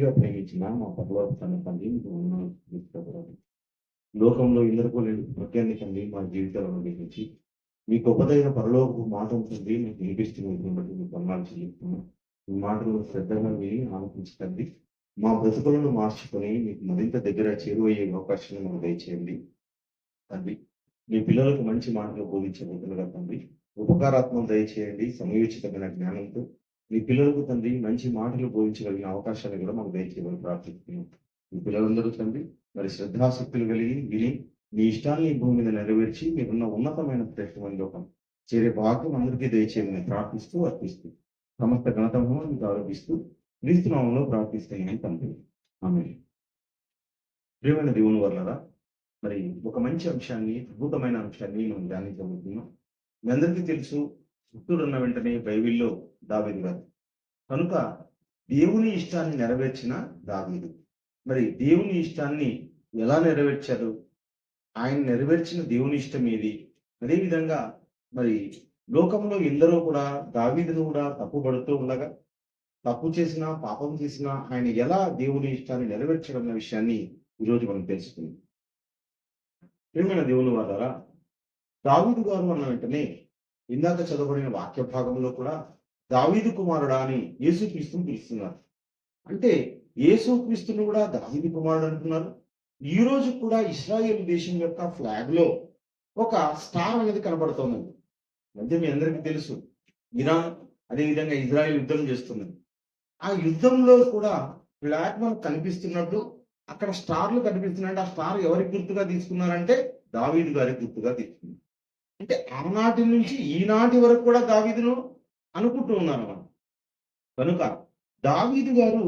మిక్కిలిగా ప్రేమించిన మా పరలోకమైన తండ్రి మీకు వందనాలు చెల్లిస్తున్నాను. లోకంలో ఇంద్రపోలేని సత్యాన్ని తండ్రి మా జీవితాలను గ్రహించి మీ గొప్పదైన పరలోకపు మాటను తండ్రి మీకు వినిపిస్తున్నటువంటి బట్టి మీకు వందనాలు చెల్లిస్తున్నాను. ఈ మాటలు శ్రద్ధగా విని ఆలోచించండి. మా బ్రతుకులను మార్చుకొని మీకు మరింత దగ్గర చేరువయ్యే అవకాశాన్ని మాకు దయచేయండి తండ్రి. మీ పిల్లలకు మంచి మాటలు బోధించే బిడ్డలుగా తండ్రి ఉపకారాత్మక దయచేయండి. సమయోచితమైన జ్ఞానంతో మీ పిల్లలకు తండ్రి మంచి మాటలు బోధించగలిగిన అవకాశాన్ని కూడా మాకు దయచేయమని ప్రార్థిస్తున్నాం. మీ పిల్లలందరూ తండ్రి మరి శ్రద్ధాశక్తులు కలిగి విని మీ ఇష్టాన్ని ఈ భూమి మీద నెరవేర్చి మీరున్న ఉన్నతమైన శ్రేష్టమైన లోకం చేరే భాగ్యం అందరికీ దయచేయమని ప్రార్థిస్తూ అర్పిస్తూ సమస్త ఘనతము మీకు ఆరోపిస్తూ క్రీస్తునామంలో ప్రార్థిస్తున్నాను తండ్రి. ఆమేన్. ప్రియమైన దేవుని వల్లరా మరి ఒక మంచి అంశాన్ని, అద్భుతమైన అంశాన్ని మనం ధ్యానించబోతున్నాం. మీ అందరికీ తెలుసు, పుట్టుడు అన్న వెంటనే బైబిల్లో దావీదు గారు కనుక దేవుని ఇష్టాన్ని నెరవేర్చిన దావీదు. మరి దేవుని ఇష్టాన్ని ఎలా నెరవేర్చారు? ఆయన నెరవేర్చిన దేవుని ఇష్టం ఏది? అదేవిధంగా మరి లోకంలో ఎందరో కూడా దావీదును కూడా తప్పుపడుతూ ఉండగా, తప్పు చేసినా పాపం చేసినా ఆయన ఎలా దేవుని ఇష్టాన్ని నెరవేర్చడం అన్న విషయాన్ని ఈరోజు మనం తెలుసుకుందాం. ప్రియమైన దేవుని వారా, దావీదు గారు అన్న వెంటనే ఇందాక చదవబడిన వాక్య భాగంలో కూడా దావీదు కుమారుడా అని యేసుక్రీస్తుని పిలుస్తున్నారు. అంటే యేసుక్రీస్తుని కూడా దావీదు కుమారుడు అంటున్నారు. ఈ రోజు కూడా ఇశ్రాయేల్ దేశం యొక్క ఫ్లాగ్ లో ఒక స్టార్ అనేది కనబడుతోంది. అంటే మీ అందరికీ తెలుసు, ఇరాన్ అదేవిధంగా ఇజ్రాయెల్ యుద్ధం చేస్తున్నది. ఆ యుద్ధంలో కూడా ఫ్లాగ్ మనకు కనిపిస్తున్నట్టు అక్కడ స్టార్లు కనిపిస్తున్నాయంటే ఆ స్టార్ ఎవరికి గుర్తుగా తీసుకున్నారంటే దావీదు గారికి గుర్తుగా తీసుకున్నారు. అంటే ఆనాటి నుంచి ఈనాటి వరకు కూడా దావీదును అనుకుంటూ ఉన్నారు మనం. కనుక దావీదు గారు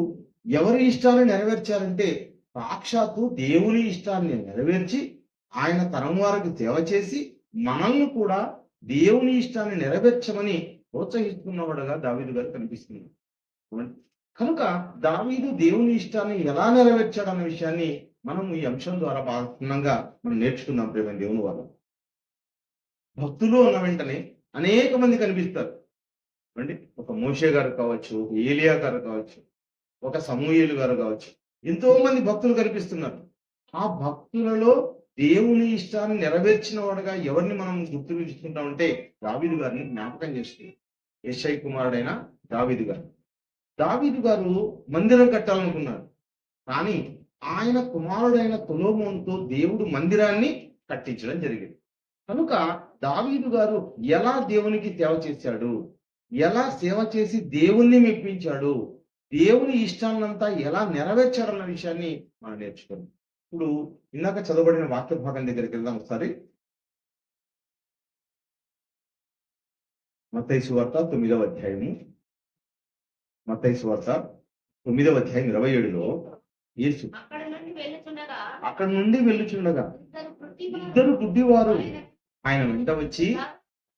ఎవరి ఇష్టాన్ని నెరవేర్చారంటే సాక్షాత్తు దేవుని ఇష్టాన్ని నెరవేర్చి ఆయన తరం వారికి సేవ చేసి మనల్ని కూడా దేవుని ఇష్టాన్ని నెరవేర్చమని ప్రోత్సహిస్తున్నవాడుగా దావీదు గారు కనిపిస్తుంది. కనుక దావీదు దేవుని ఇష్టాన్ని ఎలా నెరవేర్చాడన్న విషయాన్ని మనం ఈ అంశం ద్వారా భాగంగా మనం నేర్చుకుందాం. ప్రేమ దేవుని వాళ్ళు భక్తులు అన్న వెంటనే అనేక మంది కనిపిస్తారు అండి. ఒక మోషే గారు కావచ్చు, ఏలియా గారు కావచ్చు, ఒక సమూయేలు గారు కావచ్చు, ఎంతో మంది భక్తులు కనిపిస్తున్నారు. ఆ భక్తులలో దేవుని ఇష్టాన్ని నెరవేర్చిన వాడుగా ఎవరిని మనం గుర్తుకుంటామంటే దావీదు గారిని జ్ఞాపకం చేస్తుంది. యెషై కుమారుడైన దావీదు గారు. దావీదు గారు మందిరం కట్టాలనుకున్నారు, కానీ ఆయన కుమారుడైన సొలొమోనుతో దేవుడు మందిరాన్ని కట్టించడం జరిగింది. కనుక దావీదు గారు ఎలా దేవునికి సేవ చేశాడు, ఎలా సేవ చేసి దేవుణ్ణి మెప్పించాడు, దేవుని ఇష్టాన్నంతా ఎలా నెరవేర్చాడన్న విషయాన్ని మనం నేర్చుకున్నాం. ఇప్పుడు ఇందాక చదవబడిన వాక్య భాగం దగ్గరికి వెళ్దాం ఒకసారి. మత్తయి సువార్త 9వ అధ్యాయము. మత్తయి సువార్త 9వ అధ్యాయం 27లో యేసు అక్కడ నుండి వెళ్ళుచుండగా ఇద్దరు గుడ్డివారు ఆయన వెంట వచ్చి,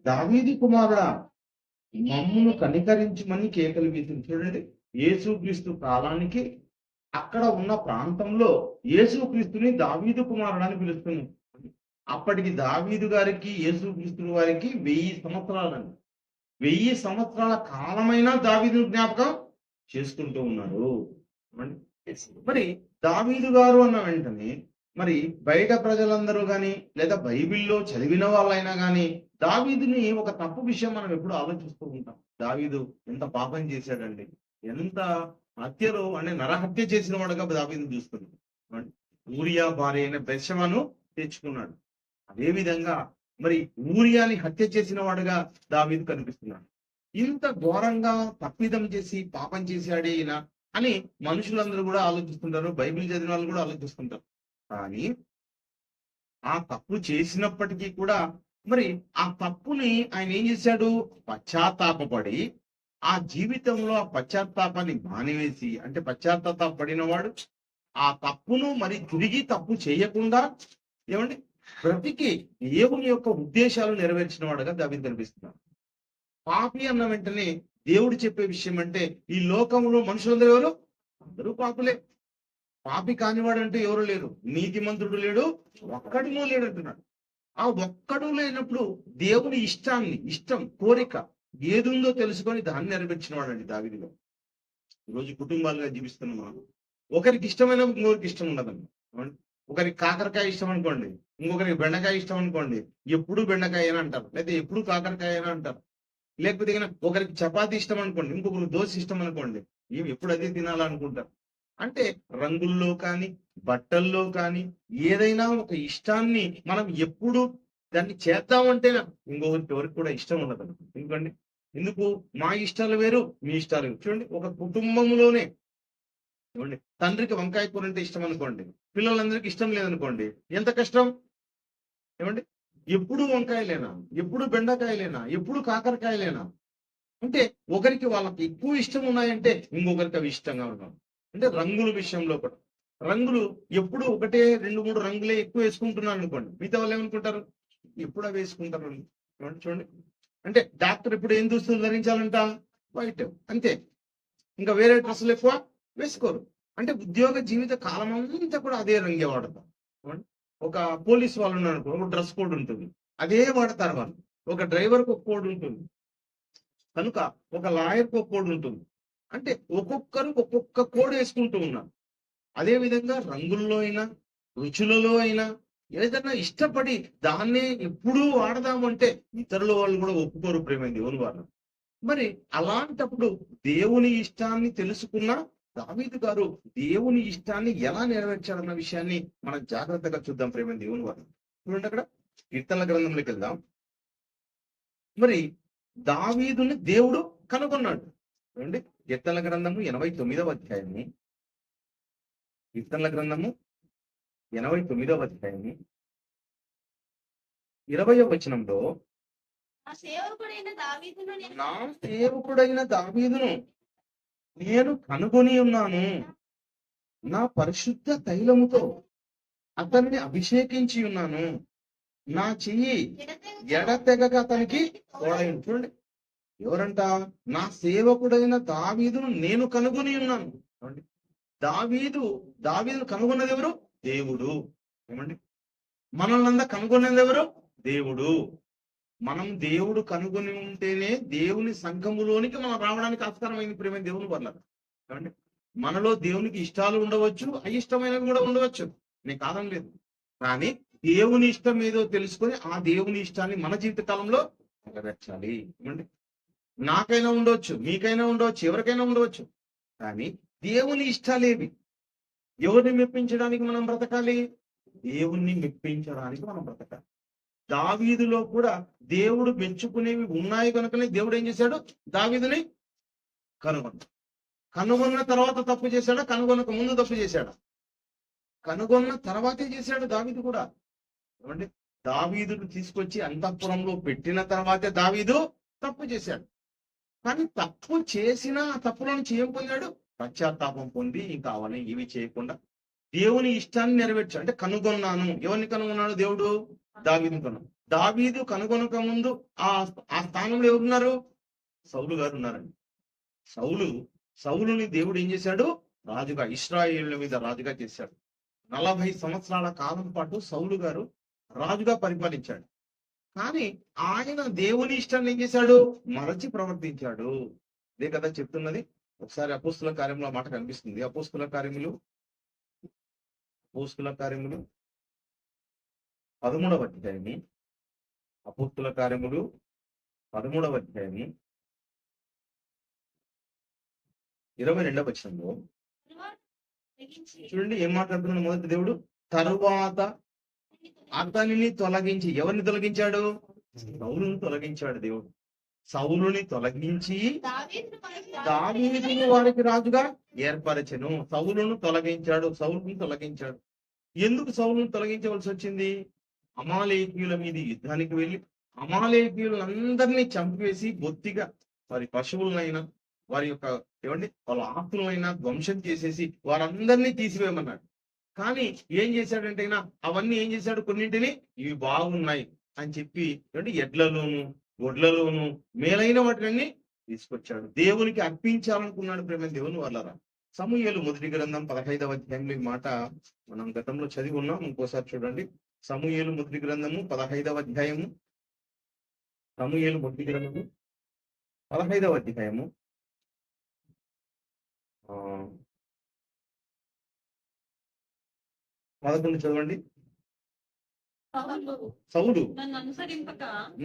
దావీదు కుమారుడా మమ్మును కనికరించమని కేకలు వేసింది. చూడండి, యేసుక్రీస్తు కాలానికి అక్కడ ఉన్న ప్రాంతంలో యేసుక్రీస్తుని దావీదు కుమారుడు అని పిలుస్తుంది. అప్పటికి దావీదు గారికి యేసుక్రీస్తు వారికి 1000 సంవత్సరాలండి. 1000 సంవత్సరాల కాలమైనా దావీదు జ్ఞాపకం చేసుకుంటూ ఉన్నారు. మరి దావీదు గారు అన్న వెంటనే మరి బయట ప్రజలందరూ కానీ లేదా బైబిల్లో చదివిన వాళ్ళైనా కానీ దావీదుని ఒక తప్పు విషయం మనం ఎప్పుడు ఆలోచిస్తూ ఉంటాం. దావీదు ఎంత పాపం చేశాడండి, ఎంత హత్యలో అంటే నరహత్య చేసిన వాడుగా దావీదు చూస్తున్నాడు. ఊరియా భార్య అయిన బెత్షెబను తెచ్చుకున్నాడు. అదే విధంగా మరి ఊరియాని హత్య చేసిన వాడుగా దావీదు కనిపిస్తున్నాడు. ఇంత ఘోరంగా తప్పిదం చేసి పాపం చేశాడే ఈయన అని మనుషులందరూ కూడా ఆలోచిస్తుంటారు, బైబిల్ చదివిన వాళ్ళు కూడా ఆలోచిస్తుంటారు. కానీ ఆ తప్పు చేసినప్పటికీ కూడా మరి ఆ తప్పుని ఆయన ఏం చేశాడు? పశ్చాత్తాపపడి ఆ జీవితంలో ఆ పశ్చాత్తాపాన్ని మానివేసి, అంటే పశ్చాత్తాపడిన వాడు ఆ తప్పును మరి తిరిగి తప్పు చేయకుండా ఏమండి బ్రతికి దేవుని యొక్క ఉద్దేశాలు నెరవేర్చిన వాడుగా దావీదు కనిపిస్తున్నాడు. పాపి అన్న వెంటనే దేవుడు చెప్పే విషయం అంటే ఈ లోకంలో మనుషులందరూ ఎవరు? అందరూ పాపులే. పాపి కానివాడు అంటే ఎవరు లేరు, నీతిమంతుడు లేడు, ఒక్కడునూ లేడు అంటున్నాడు. ఆ ఒక్కడు లేనప్పుడు దేవుని ఇష్టం కోరిక ఏదుందో తెలుసుకొని దాన్ని నెరవేర్చిన వాడండి దావీదులో. ఈరోజు కుటుంబాలుగా జీవిస్తున్నాం. ఒకరికి ఇష్టమైన ఇంకొకరికి ఇష్టం ఉండదండి. ఏమండి? ఒకరికి కాకరకాయ ఇష్టం అనుకోండి, ఇంకొకరికి బెండకాయ ఇష్టం అనుకోండి, ఎప్పుడు బెండకాయ అని అంటారు, లేదా ఎప్పుడు కాకరకాయ అని అంటారు. లేకపోతే ఒకరికి చపాతీ ఇష్టం అనుకోండి, ఇంకొకరికి దోశ ఇష్టం అనుకోండి, ఇవి ఎప్పుడు అదే తినాలనుకుంటారు. అంటే రంగుల్లో కానీ, బట్టల్లో కానీ, ఏదైనా ఒక ఇష్టాన్ని మనం ఎప్పుడు దాన్ని చేద్దామంటే ఇంకొకరికి ఎవరికి కూడా ఇష్టం ఉండదు. ఎందుకండి? ఎందుకు? మా ఇష్టాలు వేరు, మీ ఇష్టాలు వేరు. చూడండి, ఒక కుటుంబంలోనే ఏమండి, తండ్రికి వంకాయ కూర అంటే ఇష్టం అనుకోండి, పిల్లలందరికీ ఇష్టం లేదనుకోండి, ఎంత కష్టం? ఏమండి? ఎప్పుడు వంకాయలేనా, ఎప్పుడు బెండకాయలేనా, ఎప్పుడు కాకరకాయలేనా? అంటే ఒకరికి వాళ్ళకి ఎక్కువ ఇష్టం ఉన్నాయంటే ఇంకొకరికి అవి ఇష్టంగా ఉన్నాం. అంటే రంగుల విషయంలో కూడా రంగులు ఎప్పుడు ఒకటే 2, 3 రంగులే ఎక్కువ వేసుకుంటున్నారు అనుకోండి, మిగతా వాళ్ళు ఏమనుకుంటారు? ఎప్పుడు అవి వేసుకుంటారు. ఏమండి చూడండి, అంటే డాక్టర్ ఇప్పుడు ఏం దుస్తులు ధరించాలంట? వైట్, అంతే. ఇంకా వేరే డ్రెస్సులు ఎక్కువ వేసుకోరు. అంటే ఉద్యోగ జీవిత కాలం అంతా కూడా అదే రంగే వాడతారు. ఏమండి? ఒక పోలీస్ వాళ్ళు ఉన్నారు అనుకో, ఒక డ్రెస్ కోడ్ ఉంటుంది, అదే వాడతారు వాళ్ళు. ఒక డ్రైవర్కి ఒక కోడ్ ఉంటుంది, కనుక ఒక లాయర్‌కి ఒక కోడ్ ఉంటుంది. అంటే ఒక్కొక్కరు ఒక్కొక్క కోడ్ వేసుకుంటూ ఉన్నారు. అదే విధంగా రంగుల్లో అయినా, రుచులలో అయినా ఏదైనా ఇష్టపడి దాన్నే ఎప్పుడూ వాడదామంటే ఇతరుల వాళ్ళు కూడా ఒప్పుకోరు ప్రేమ దేవుని వాళ్ళు. మరి అలాంటప్పుడు దేవుని ఇష్టాన్ని తెలుసుకున్న దావీదు గారు దేవుని ఇష్టాన్ని ఎలా నెరవేర్చాడన్న విషయాన్ని మనం జాగ్రత్తగా చూద్దాం ప్రేమ దేవుని వాళ్ళు. చూడండి అక్కడ కీర్తనల గ్రంథంలోకి వెళ్దాం. మరి దావీదుని దేవుడు కనుగొన్నాడు. చూడండి, కీర్తనల గ్రంథము 89వ అధ్యాయము, కీర్తనల గ్రంథము 89వ అధ్యాయము 20వ వచనంలో, నా సేవకుడైన దావీదును నా సేవకుడైన దావీదును నేను కనుగొని ఉన్నాను, నా పరిశుద్ధ తైలముతో అతన్ని అభిషేకించి ఉన్నాను, నా చెయ్యి ఎడతెగక అతనికి తోడైంది. చూడండి, ఎవరంట? నా సేవకుడైన దావీదును నేను కనుగొని ఉన్నాను. ఏమండి? దావీదు దావీదును కనుగొన్నది ఎవరు? దేవుడు. ఏమండి? మనల్నంతా కనుగొన్నది ఎవరు? దేవుడు. మనం దేవుడు కనుగొని ఉంటేనే దేవుని సంఘములోనికి మనం రావడానికి ఆస్కారమైంది ప్రేమ దేవుని వల్ల. ఏమండి? మనలో దేవునికి ఇష్టాలు ఉండవచ్చు, అయిష్టమైనవి కూడా ఉండవచ్చు, నేను కాదని లేదు. కానీ దేవుని ఇష్టం ఏదో తెలుసుకొని ఆ దేవుని ఇష్టాన్ని మన జీవిత కాలంలో నెరవేర్చాలి. ఏమండి? నాకైనా ఉండవచ్చు, మీకైనా ఉండవచ్చు, ఎవరికైనా ఉండవచ్చు. కానీ దేవుని ఇష్టాలేవి? ఎవరిని మెప్పించడానికి మనం బ్రతకాలి? దేవుణ్ణి మెప్పించడానికి మనం బ్రతకాలి. దావీదులో కూడా దేవుడు మెచ్చుకునేవి ఉన్నాయి కనుకనే దేవుడు ఏం చేశాడు? దావీదుని కనుగొన్నాడు. కనుగొన్న తర్వాత తప్పు చేశాడా? కనుగొనక ముందు తప్పు చేశాడా? కనుగొన్న తర్వాతే చేశాడు దావీదు కూడా. ఏమండి? దావీదును తీసుకొచ్చి అంతఃపురంలో పెట్టిన తర్వాతే దావీదు తప్పు చేశాడు. కానీ తప్పు చేసిన ఆ తప్పుల నుంచి ఏం పొందాడు? పశ్చాత్తాపం పొంది ఇంకా అవన్నీ ఇవి చేయకుండా దేవుని ఇష్టాన్ని నెరవేర్చాడు. అంటే కనుగొన్నాను. ఎవరిని కనుగొన్నాడు దేవుడు? దావీదుని కనుగొన్నాడు. దావీదు కనుగొనక ముందు ఆ ఆ స్థానంలో ఎవరున్నారు? సౌలు గారు ఉన్నారండి. సౌలు సౌలుని దేవుడు ఏం చేశాడు? రాజుగా, ఇశ్రాయేలుల మీద రాజుగా చేశాడు. 40 సంవత్సరాల కాలం పాటు సౌలు గారు రాజుగా పరిపాలించాడు. కానీ ఆయన దేవుని ఇష్టాన్ని ఏం చేశాడు? మరచి ప్రవర్తించాడు. ఇదే కదా చెప్తున్నది. ఒకసారి అపోస్తుల కార్యంలో మాట కనిపిస్తుంది. అపోస్తుల కార్యములు 13వ అధ్యాయము, అపోస్తుల కార్యములు 13వ అధ్యాయము 22వ వచనంలో చూడండి ఏం మాట్లాడుతున్నాడు. మొదటి దేవుడు తరువాత అతనిని తొలగించి, ఎవరిని తొలగించాడు? సౌలుని తొలగించాడు దేవుడు. సౌలుని తొలగించి దావీదును వారికి రాజుగా ఏర్పరచెను. సౌలును తొలగించాడు. ఎందుకు సౌలును తొలగించవలసి వచ్చింది? అమాలేకీయుల మీద యుద్ధానికి వెళ్ళి అమాలేకీయులందరినీ చంపివేసి బొత్తిగా వారి పశువులనైనా వారి యొక్క వాళ్ళ ఆస్తులైనా ధ్వంసం చేసేసి వారందరినీ తీసివేయమన్నాడు. కానీ ఏం చేశాడంటే అవన్నీ ఏం చేశాడు? కొన్నింటిని ఇవి బాగున్నాయి అని చెప్పి ఎడ్లలోను గొడ్లలోను మేలైన వాటిని తీసుకొచ్చాడు. దేవునికి అర్పించాలనుకున్నాడు ప్రేమ దేవుని వాళ్ళరా. సమూయేలు మొదటి గ్రంథం 15వ అధ్యాయంలో ఈ మాట మనం గతంలో చదివి ఉన్నాం. ఇంకోసారి చూడండి. సమూయేలు మొదటి గ్రంథము 15వ అధ్యాయము, సమూయేలు మొదటి గ్రంథము 15వ అధ్యాయము 11 చదవండి. సౌలు సౌలు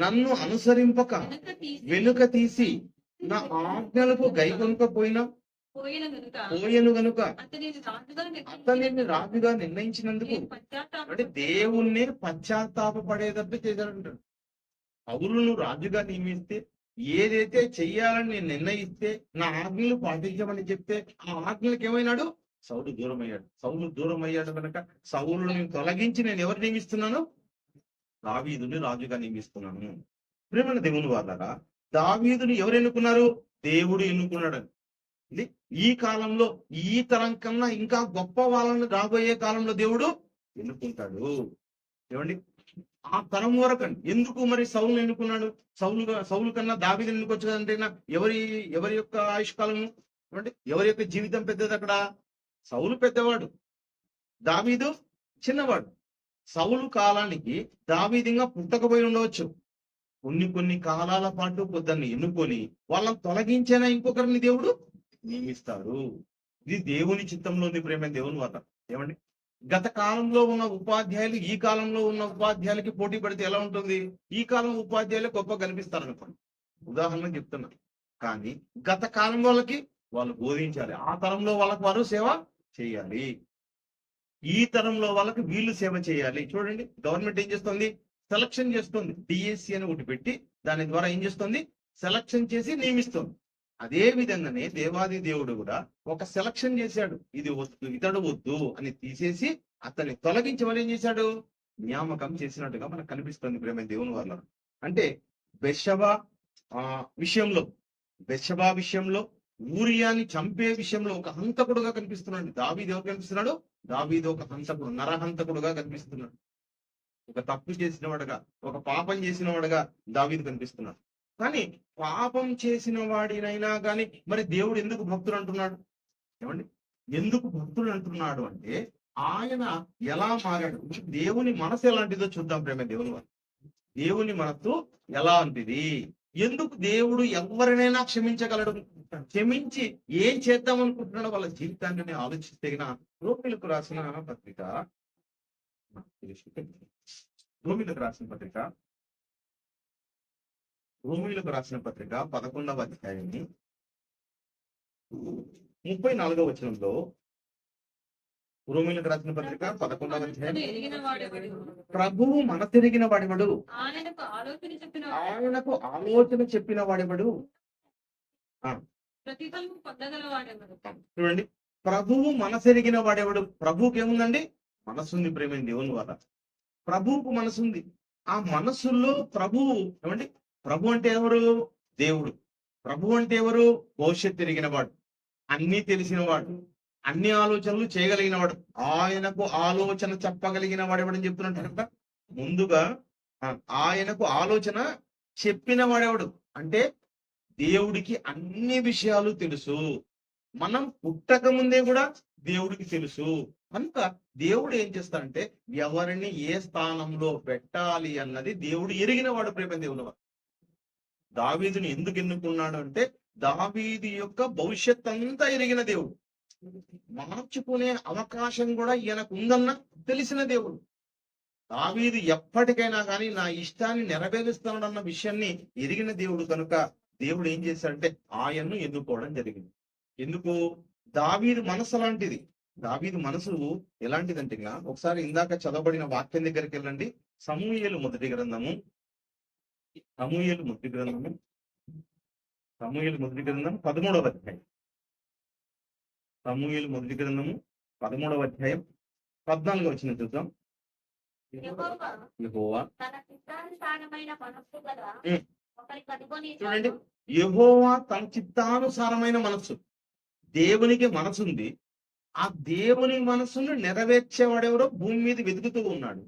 నన్ను అనుసరింపక వెనుక తీసి నా ఆజ్ఞలకు గైకొనకపోయినా పోయెను గనుక అతనిని రాజుగా నిర్ణయించినందుకు అంటే దేవుణ్ణి పశ్చాత్తాపపడేటట్టు చేశాడంటాడు. పౌలును రాజుగా నియమిస్తే, ఏదైతే చెయ్యాలని నేను నిర్ణయిస్తే, నా ఆజ్ఞలు పాటించమని చెప్తే ఆ ఆజ్ఞలకు ఏమైనాడు? సౌలు దూరం అయ్యాడు. సౌలు దూరం అయ్యాడు కనుక సౌలుని తొలగించి నేను ఎవరు నియమిస్తున్నాను? దావీదుని రాజుగా నియమిస్తున్నాను. ప్రేమన దేవుని వాళ్ళరా, దావీదుని ఎవరు ఎన్నుకున్నారు? దేవుడు ఎన్నుకున్నాడు. ఇది ఈ కాలంలో ఈ తరం కన్నా ఇంకా గొప్ప వాళ్ళని రాబోయే కాలంలో దేవుడు ఎన్నుకుంటాడు. ఏమండి, ఆ తరం వరకు అండి. ఎందుకు మరి సౌలు ఎన్నుకున్నాడు? సౌలు కన్నా దావీదు ఎన్నుకోవచ్చు కదంటే ఎవరి యొక్క ఆయుష్కాలము, ఏమండి, ఎవరి యొక్క జీవితం పెద్దది? అక్కడ సౌలు పెద్దవాడు, దావీదు చిన్నవాడు. సౌలు కాలానికి దావీదిగా పుట్టకపోయి ఉండవచ్చు. కొన్ని కాలాల పాటు పొద్దున్ని ఎన్నుకొని వాళ్ళని తొలగించేనా ఇంకొకరిని దేవుడు నియమిస్తాడు. ఇది దేవుని చిత్తంలో ఉంది. ప్రేమ దేవుని వల్ల. ఏమండి, గత కాలంలో ఉన్న ఉపాధ్యాయులు ఈ కాలంలో ఉన్న ఉపాధ్యాయులకి పోటీ పడితే ఎలా ఉంటుంది? ఈ కాలం ఉపాధ్యాయులు గొప్ప కనిపిస్తారు అనుకోండి, ఉదాహరణ చెప్తున్నా. కానీ గత కాలం వాళ్ళకి వాళ్ళు బోధించాలి, ఆ తరంలో వాళ్ళకి వారు సేవ చేయాలి. ఈ తరంలో వాళ్ళకి వీళ్ళు సేవ చేయాలి. చూడండి, గవర్నమెంట్ ఏం చేస్తుంది? సెలక్షన్ చేస్తుంది. డిఎస్సి అని ఒకటి పెట్టి దాని ద్వారా ఏం చేస్తుంది? సెలక్షన్ చేసి నియమిస్తుంది. అదే విధంగానే దేవాది దేవుడు కూడా ఒక సెలక్షన్ చేశాడు. ఇది వద్దు, ఇతడు వద్దు అని తీసేసి అతన్ని తొలగించమని ఏం చేశాడు? నియామకం చేసినట్టుగా మనకు కనిపిస్తుంది. ప్రేమ దేవుని వల్ల. అంటే బెత్షెబా విషయంలో ఊరియాని చంపే విషయంలో ఒక హంతకుడుగా కనిపిస్తున్నాడు. దావీదు ఎవరు కనిపిస్తున్నాడు? దావీదు ఒక హంతకుడు, నరహంతకుడుగా కనిపిస్తున్నాడు. ఒక తప్పు చేసిన వాడుగా, ఒక పాపం చేసిన వాడుగా దావీదు కనిపిస్తున్నాడు. కానీ పాపం చేసిన వాడినైనా కానీ మరి దేవుడు ఎందుకు భక్తుడు అంటున్నాడు? ఏమండి, ఎందుకు భక్తుడు అంటున్నాడు అంటే ఆయన ఎలా మారాడు? దేవుని మనసు ఎలాంటిదో చూద్దాం. ప్రేమ దేవుని వల్ల. దేవుని మనసు ఎలా అంటిది? ఎందుకు దేవుడు ఎవరినైనా క్షమించగలడు? క్షమించి ఏం చేద్దాం అనుకుంటున్నాడో వాళ్ళ జీవితాన్ని ఆలోచిస్తే రోమిలకు రాసిన పత్రిక 11వ అధ్యాయాన్ని 34వ వచనంలో, రోమిలకు రాసిన పత్రిక 11వ అధ్యాయం, ప్రభువు మనసెరిగిన వాడెవడు? ఆయనకు ఆలోచన చెప్పిన వాడెవడు? చూడండి, ప్రభువు మనసెరిగిన వాడెవడు? ప్రభువుకి ఏముందండి? మనసుంది. ప్రేమ దేవుని వల్ల. ప్రభువుకు మనసుంది. ఆ మనసుల్లో ప్రభువు, ఏమండి, ప్రభు అంటే ఎవరు? దేవుడు. ప్రభు అంటే ఎవరు? భవిష్యత్తు ఎరిగిన వాడు, అన్ని తెలిసిన వాడు, అన్ని ఆలోచనలు చేయగలిగిన వాడు, ఆయనకు ఆలోచన చెప్పగలిగిన వాడు ఎవడని చెప్తున్నట్టు. ముందుగా ఆయనకు ఆలోచన చెప్పిన వాడెవడు అంటే దేవుడికి అన్ని విషయాలు తెలుసు. మనం పుట్టక ముందే కూడా దేవుడికి తెలుసు. కనుక దేవుడు ఏం చేస్తాడంటే ఎవరిని ఏ స్థానంలో పెట్టాలి అన్నది దేవుడు ఎరిగిన వాడు. ప్రేమ దేవుని వాడు. దావీదుని ఎందుకు ఎన్నుకున్నాడు అంటే దావీదు యొక్క భవిష్యత్ అంతా ఎరిగిన దేవుడు. మార్చుకునే అవకాశం కూడా ఈయనకు ఉందన్న తెలిసిన దేవుడు. దావీదు ఎప్పటికైనా కానీ నా ఇష్టాన్ని నెరవేరుస్తానన్న విషయాన్ని ఎరిగిన దేవుడు. కనుక దేవుడు ఏం చేశాడంటే ఆయన్ను ఎన్నుకోవడం జరిగింది. ఎందుకు? దావీదు మనసు అలాంటిది. దావీదు మనసు ఎలాంటిదంటే ఒకసారి ఇందాక చదవబడిన వాక్యం దగ్గరికి వెళ్ళండి. సమూయేలు మొదటి గ్రంథము 13వ అధ్యాయం. సమూయేలు మొదటి గ్రంథము 13వ అధ్యాయం 14వ వచనం చూద్దాం. యెహోవా చూడండి, యెహోవా తన చిత్తానుసారమైన మనస్సు. దేవునికి మనసుంది. ఆ దేవుని మనసును నెరవేర్చేవాడెవరో భూమి మీద వెతుకుతూ ఉన్నాడు.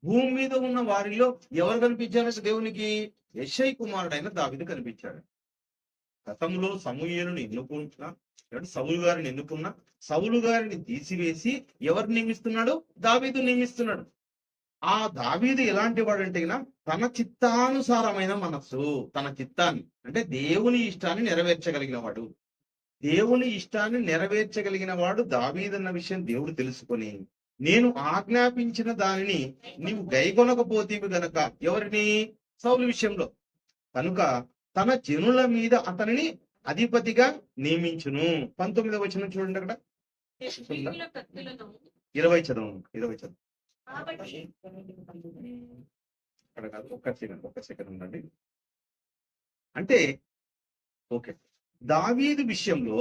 భూమి మీద ఉన్న వారిలో ఎవరు కనిపించారు దేవునికి? యెషయి కుమారుడైన దావీదు కనిపించాడు. గతంలో సమూయేలుని ఎన్నుకుంటున్నా, సౌలు గారిని ఎన్నుకున్నా, సౌలు గారిని తీసివేసి ఎవరు నియమిస్తున్నాడు? దావీదు నియమిస్తున్నాడు. ఆ దావీదు ఎలాంటి వాడంటే తన చిత్తానుసారమైన మనస్సు, తన చిత్తాన్ని అంటే దేవుని ఇష్టాన్ని నెరవేర్చగలిగిన వాడు. దేవుని ఇష్టాన్ని నెరవేర్చగలిగిన వాడు దావీదు అన్న విషయం దేవుడు తెలుసుకొని నేను ఆజ్ఞాపించిన దానిని నీవు గైకొనకపోతేవి గనక, ఎవరిని? సౌలు విషయంలో. కనుక తన జనుల మీద అతనిని అధిపతిగా నియమించును. 19వ వచనం చూడండి అక్కడ. వీరుల కత్తులను 20 చదవండి, 20 చదవండి. కాబట్టి అక్కడ కాదు, ఒక్క సెకండ్ ఉండండి. అంటే ఓకే, దావీదు విషయంలో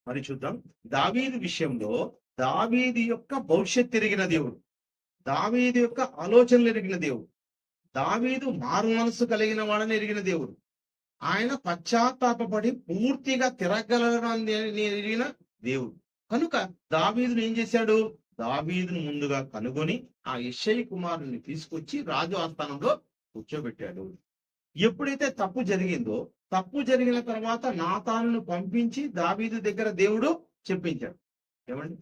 మరి చూద్దాం. దావీదు విషయంలో దావీదు యొక్క భవిష్యత్ ఎరిగిన దేవుడు, దావీదు యొక్క ఆలోచనలు ఎరిగిన దేవుడు, దావీదు మారు మనస్సు కలిగిన వాడని ఎరిగిన దేవుడు, ఆయన పశ్చాత్తాపడి పూర్తిగా తిరగలని ఎరిగిన దేవుడు. కనుక దావీదును ఏం చేశాడు? దావీదును ముందుగా కనుగొని ఆ యెషయి కుమారుని తీసుకొచ్చి రాజు ఆస్థానంలో కూర్చోబెట్టాడు. ఎప్పుడైతే తప్పు జరిగిందో, తప్పు జరిగిన తర్వాత నాతానును పంపించి దావీదు దగ్గర దేవుడు చెప్పించాడు. ఏమండి,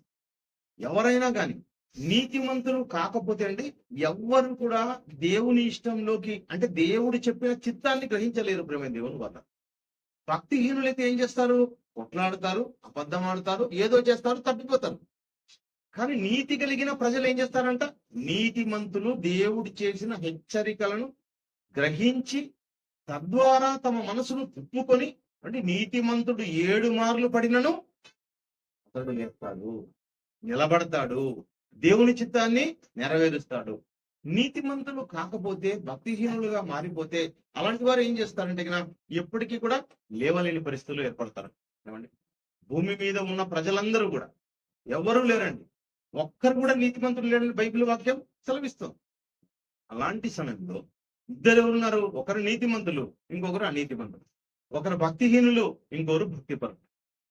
ఎవరైనా కానీ నీతిమంతులు కాకపోతే అండి, ఎవ్వరు కూడా దేవుని ఇష్టంలోకి, అంటే దేవుడు చెప్పిన చిత్తాన్ని గ్రహించలేరు. ప్రేమ దేవుని వల్ల భక్తిహీనులైతే ఏం చేస్తారు? కొట్లాడతారు, అబద్ధం ఆడతారు, ఏదో చేస్తారు, తప్పిపోతారు. కానీ నీతి కలిగిన ప్రజలు ఏం చేస్తారంట? నీతిమంతులు దేవుడు చేసిన హెచ్చరికలను గ్రహించి తద్వారా తమ మనసును తిప్పుకొని, అంటే నీతిమంతుడు 7 మార్లు పడినను అతడు లేస్తాడు, నిలబడతాడు, దేవుని చిత్తాన్ని నెరవేరుస్తాడు. నీతిమంతులు కాకపోతే, భక్తిహీనులుగా మారిపోతే అలాంటి వారు ఏం చేస్తారంటే ఎప్పటికీ కూడా లేవలేని పరిస్థితులు ఏర్పడతారు. ఏమండి, భూమి మీద ఉన్న ప్రజలందరూ కూడా ఎవరూ లేరండి, ఒక్కరు కూడా నీతిమంతులు లేరని బైబిల్ వాక్యం సెలవిస్తుంది. అలాంటి సమయంలో ఇద్దరు ఎవరున్నారు? ఒకరు నీతిమంతులు, ఇంకొకరు అనీతిమంతులు. ఒకరు భక్తిహీనులు, ఇంకొకరు భక్తిపరులు.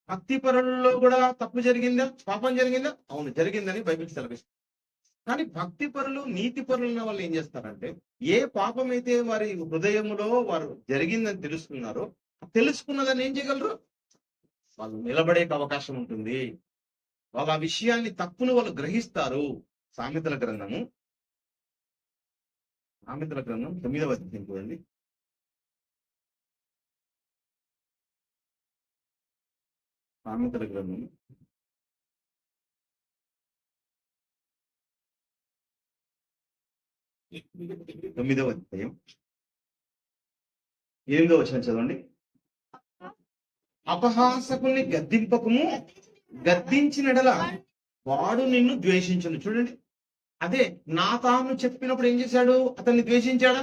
భక్తిపరులలో కూడా తప్పు జరిగిందా? పాపం జరిగిందా? అవును, జరిగిందని బైబిల్ సెలవిస్తుంది. కానీ భక్తిపరులు, నీతిపరులు ఉన్న వాళ్ళు ఏం చేస్తారంటే, ఏ పాపం అయితే వారి హృదయంలో వారు జరిగిందని తెలుసుకున్నారో, తెలుసుకున్నదని ఏం చేయగలరు? వాళ్ళు నిలబడే అవకాశం ఉంటుంది. వాళ్ళ ఆ విషయాన్ని, తప్పును వాళ్ళు గ్రహిస్తారు. సామెతల గ్రంథం 9వ అధ్యాయం చూడండి. సామెతల గ్రంథం 9వ అధ్యాయం 8వ వచనం చదవండి. అపహాసకుని గద్దింపకము, గద్దించినడల వాడు నిన్ను ద్వేషించును. చూడండి, అదే నాతాను చెప్పినప్పుడు ఏం చేశాడు? అతన్ని ద్వేషించాడా?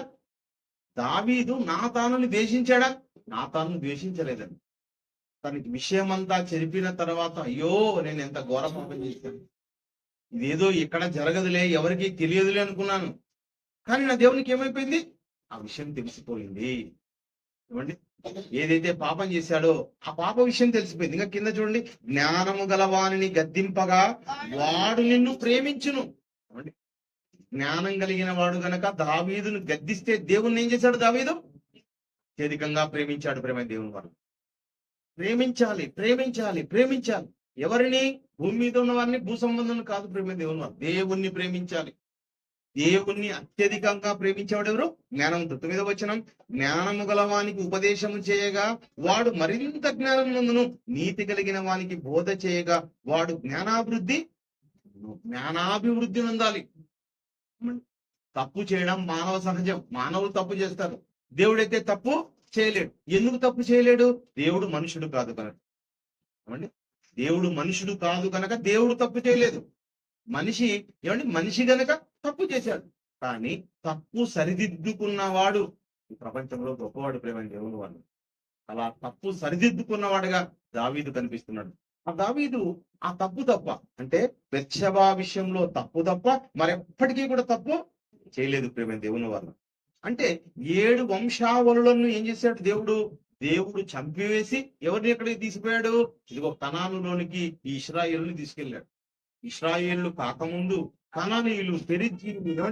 దావీదు నాతానుని ద్వేషించాడా? నాతాను ద్వేషించలేదండి. తనకి విషయమంతా చెరిపిన తర్వాత, అయ్యో నేను ఎంత ఘోర పాపం చేశాను, ఇదేదో ఇక్కడ జరగదులే, ఎవరికి తెలియదులే అనుకున్నాను. కానీ నా దేవునికి ఏమైపోయింది? ఆ విషయం తెలిసిపోయింది. ఏమండి, ఏదైతే పాపం చేశాడో ఆ పాప విషయం తెలిసిపోయింది. ఇంకా కింద చూడండి, జ్ఞానము గలవానిని గద్దింపగా వాడు నిన్ను ప్రేమించును. ఏమండి, జ్ఞానం కలిగిన వాడు గనక దావీదును గద్దిస్తే దేవుణ్ణి ఏం చేశాడు? దావీదు అత్యధికంగా ప్రేమించాడు. ప్రేమ దేవుని వాడు ప్రేమించాలి, ప్రేమించాలి, ప్రేమించాలి. ఎవరిని? భూమి మీద ఉన్న వారిని, భూ సంబంధం కాదు. ప్రేమ దేవుని వాడు దేవుణ్ణి ప్రేమించాలి. దేవుణ్ణి అత్యధికంగా ప్రేమించేవాడు ఎవరు? జ్ఞానంతో. 9వ వచనం, జ్ఞానము గలవానికి ఉపదేశము చేయగా వాడు మరింత జ్ఞానం నందును, నీతి కలిగిన వానికి బోధ చేయగా వాడు జ్ఞానాభివృద్ధి నందాలి. తప్పు చేయడం మానవ సహజం, మానవులు తప్పు చేస్తారు. దేవుడైతే తప్పు చేయలేడు. ఎందుకు తప్పు చేయలేడు? దేవుడు మనుషుడు కాదు కనుక. ఏమండి, దేవుడు మనుషుడు కాదు కనుక దేవుడు తప్పు చేయలేదు. మనిషి గనక తప్పు చేశాడు. కానీ తప్పు సరిదిద్దుకున్నవాడు ఈ ప్రపంచంలో గొప్పవాడు. ప్రేమ దేవుని వాడు అలా తప్పు సరిదిద్దుకున్నవాడుగా దావీదు కనిపిస్తున్నాడు. ఆ దావీదు ఆ తప్పు తప్ప, అంటే బెత్షెబా విషయంలో తప్పు తప్ప మరెప్పటికీ కూడా తప్పు చేయలేదు. ప్రేమ దేవుని వాడు అంటే 7 వంశావళులను ఏం చేశాడు దేవుడు చంపివేసి ఎవరిని ఎక్కడికి తీసుకుపోయాడు? ఇదిగో కనానులోనికి ఈ ఇశ్రాయేలుని తీసుకెళ్లాడు. ఇశ్రాయేళ్లు కాకముందు కనానీయులు, పెరిజీయులు,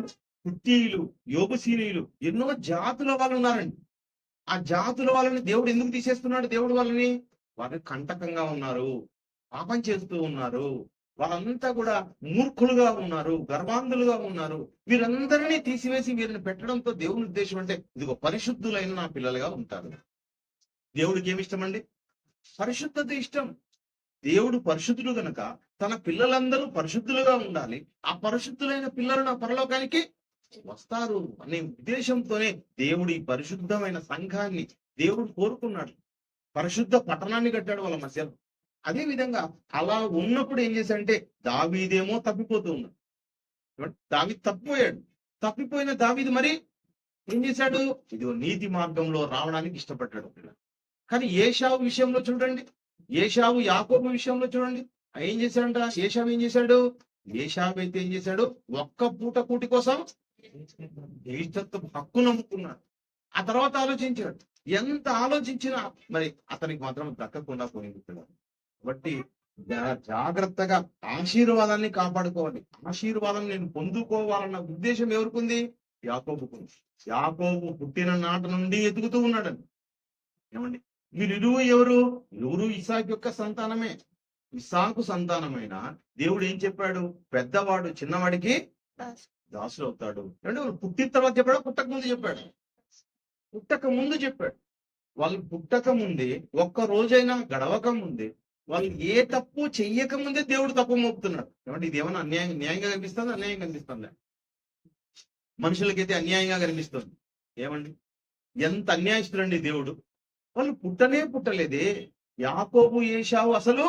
పుత్తీయులు, యోబుసీనీయులు, ఎన్నో జాతుల వాళ్ళు ఉన్నారండి. ఆ జాతుల వాళ్ళని దేవుడు ఎందుకు తీసేస్తున్నాడు? దేవుడు వాళ్ళని కంటకంగా ఉన్నారు, పాపం చేస్తూ ఉన్నారు, వాళ్ళంతా కూడా మూర్ఖులుగా ఉన్నారు, గర్వాంధులుగా ఉన్నారు. వీరందరినీ తీసివేసి వీరిని పెట్టడంతో దేవుని ఉద్దేశం అంటే, ఇదిగో పరిశుద్ధులైన నా పిల్లలుగా ఉంటారు. దేవుడికి ఏమి ఇష్టం అండి? పరిశుద్ధత ఇష్టం. దేవుడు పరిశుద్ధుడు గనక తన పిల్లలందరూ పరిశుద్ధులుగా ఉండాలి. ఆ పరిశుద్ధులైన పిల్లలు నా పరలోకానికి వస్తారు అనే ఉద్దేశంతోనే దేవుడు ఈ పరిశుద్ధమైన సంఘాన్ని దేవుడు కోరుకున్నాడు. పరిశుద్ధ పట్టణాన్ని కట్టాడు వాళ్ళ మధ్యలో. అదే విధంగా అలా ఉన్నప్పుడు ఏం చేశాడంటే దావీదేమో తప్పిపోతూ ఉన్నాడు. దావీదు తప్పిపోయాడు. తప్పిపోయిన దావీదు మరి ఏం చేశాడు? ఇదిగో నీతి మార్గంలో రావడానికి ఇష్టపడ్డాడు. కానీ ఏశావు విషయంలో చూడండి, ఏశావు యాకోబు విషయంలో చూడండి, ఏం చేశాడంట? ఏశావు ఏం చేశాడు? ఏశావు అయితే ఏం చేశాడు? ఒక్క పూట కూటి కోసం జ్యేష్ఠత్వ హక్కు నమ్ముకున్నాడు. ఆ తర్వాత ఆలోచించాడు. ఎంత ఆలోచించినా మరి అతనికి మాత్రం దక్కకుండా పోయింది. కాబట్టి జాగ్రత్తగా ఆశీర్వాదాన్ని కాపాడుకోవాలి. ఆశీర్వాదం నేను పొందుకోవాలన్న ఉద్దేశం ఎవరికుంది? యాకోబుకుంది. యాకోబు పుట్టిన నాట నుండి ఎదుగుతూ ఉన్నాడని. ఏమండి, వీరిరువు ఎవరు? ఇరువురు ఇస్సాకు యొక్క సంతానమే. ఇస్సాకు సంతానమైన దేవుడు ఏం చెప్పాడు? పెద్దవాడు చిన్నవాడికి దాసుడు అవుతాడు. అంటే పుట్టిన తర్వాత చెప్పాడు, పుట్టక ముందు చెప్పాడు? పుట్టక ముందు చెప్పాడు. వాళ్ళు పుట్టక ముందే, ఒక్క రోజైనా గడవక ముందే, వాళ్ళు ఏ తప్పు చెయ్యక ముందే దేవుడు తప్పు మోపుతున్నాడు. ఏమంటే ఇది ఏమన్నా న్యాయంగా కనిపిస్తుందా? అన్యాయంగా కనిపిస్తుందా? మనుషులకైతే అన్యాయంగా కనిపిస్తుంది. ఏమండి, ఎంత అన్యాయస్తులండి దేవుడు. వాళ్ళు పుట్టలేదే. యాకోబు ఏశావు అసలు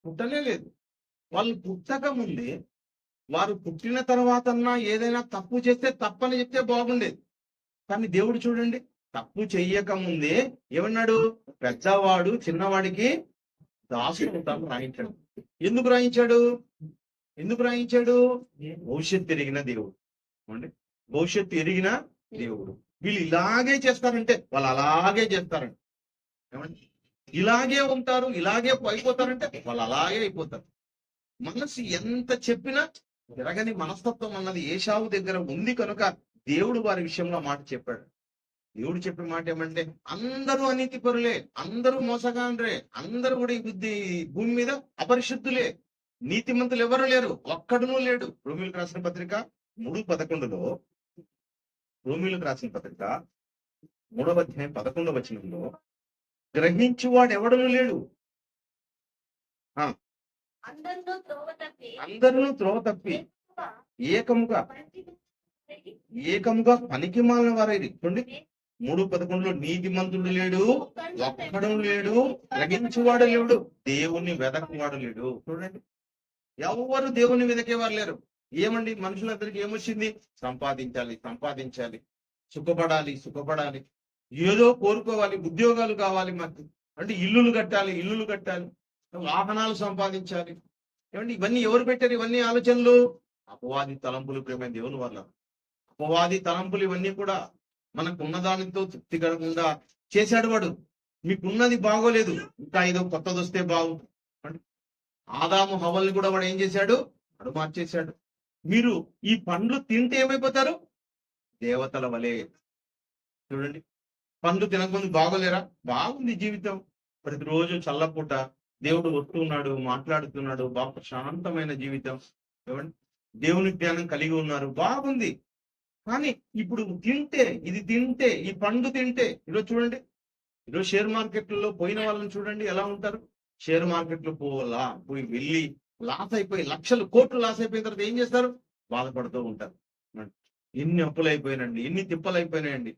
పుట్టనే లేదు. వాళ్ళు పుట్టక ముందే, వారు పుట్టిన తర్వాత ఏదైనా తప్పు చేస్తే తప్పని చెప్తే బాగుండేది. కానీ దేవుడు చూడండి, తప్పు చెయ్యక ముందే ఏమన్నాడు? పెద్దవాడు చిన్నవాడికి దాసుడు రాయించాడు. ఎందుకు రాయించాడు? భవిష్యత్తు ఎరిగిన దేవుడు. ఏమండి, భవిష్యత్తు ఎరిగిన దేవుడు. వీళ్ళు ఇలాగే చేస్తారంటే వాళ్ళు అలాగే చేస్తారండి. ఏమండి, ఇలాగే ఉంటారు, ఇలాగే అయిపోతారంటే వాళ్ళు అలాగే అయిపోతారు. మనసు ఎంత చెప్పినా జరగని మనస్తత్వం అన్నది ఏశావు దగ్గర ఉంది కనుక దేవుడు వారి విషయంలో మాట చెప్పాడు. దేవుడు చెప్పే మాట ఏమంటే, అందరూ అనీతి పరులే, అందరూ మోసగాండ్రే, అందరూ కూడా ఈ భూమి మీద అపరిశుద్ధులే, నీతిమంతులు ఎవరు లేరు, ఒక్కడునూ లేడు. రోమీయులకు రాసిన పత్రిక 3:11లో, రోమీయులకు రాసిన పత్రిక 3వ అధ్యాయం 11వ వచనంలో, గ్రహించువాడు ఎవడనూ లేడు, అందరూ త్రోవ తప్పి ఏకముగా పనికి మాలిన వారైరి. చూడండి, 3:11లో నీతిమంతుడు లేడు, ఒక్కడు లేడు, గ్రహించువాడు లేడు, దేవుణ్ణి వెదకువాడు లేడు. చూడండి, ఎవరు దేవుణ్ణి వెదకేవారు లేరు. ఏమండి, మనుషులందరికీ ఏమొచ్చింది? సంపాదించాలి, సుఖపడాలి, ఏదో కోరుకోవాలి, ఉద్యోగాలు కావాలి మాకు, అంటే ఇల్లులు కట్టాలి, వాహనాలు సంపాదించాలి. ఏమండి, ఇవన్నీ ఎవరు పెట్టారు? ఇవన్నీ ఆలోచనలు అపవాది తలంపులు. ప్రేమ దేవుని వల్ల అపవాది తలంపులు ఇవన్నీ కూడా మనకు ఉన్నదానితో తృప్తి కలగకుండా చేశాడు వాడు. మీకున్నది బాగోలేదు, ఇంకా ఏదో కొత్తది వస్తే బాగుంటుంది. ఆదాము హవ్వల్ని కూడా వాడు ఏం చేశాడు? వాడు మార్చేశాడు. మీరు ఈ పండ్లు తింటే ఏమైపోతారు? దేవతల వలె. చూడండి, పండ్లు తినకముందు బాగోలేరా? బాగుంది జీవితం. ప్రతిరోజు చల్లపూట దేవుడు వస్తున్నాడు, మాట్లాడుతున్నాడు, బాగా ప్రశాంతమైన జీవితం. ఏమండి, దేవుని జ్ఞానం కలిగి ఉన్నారు, బాగుంది. కానీ ఇప్పుడు తింటే ఈ పండు తింటే, ఈరోజు చూడండి, ఈరోజు షేర్ మార్కెట్లలో పోయిన వాళ్ళని చూడండి ఎలా ఉంటారు. షేర్ మార్కెట్లో పోయి వెళ్ళి లాస్ అయిపోయి లక్షలు కోట్లు లాస్ అయిపోయిన తర్వాత ఏం చేస్తారు? బాధపడుతూ ఉంటారు. ఎన్ని అప్పులు అయిపోయినండి, ఎన్ని తిప్పలు అయిపోయినాయండి.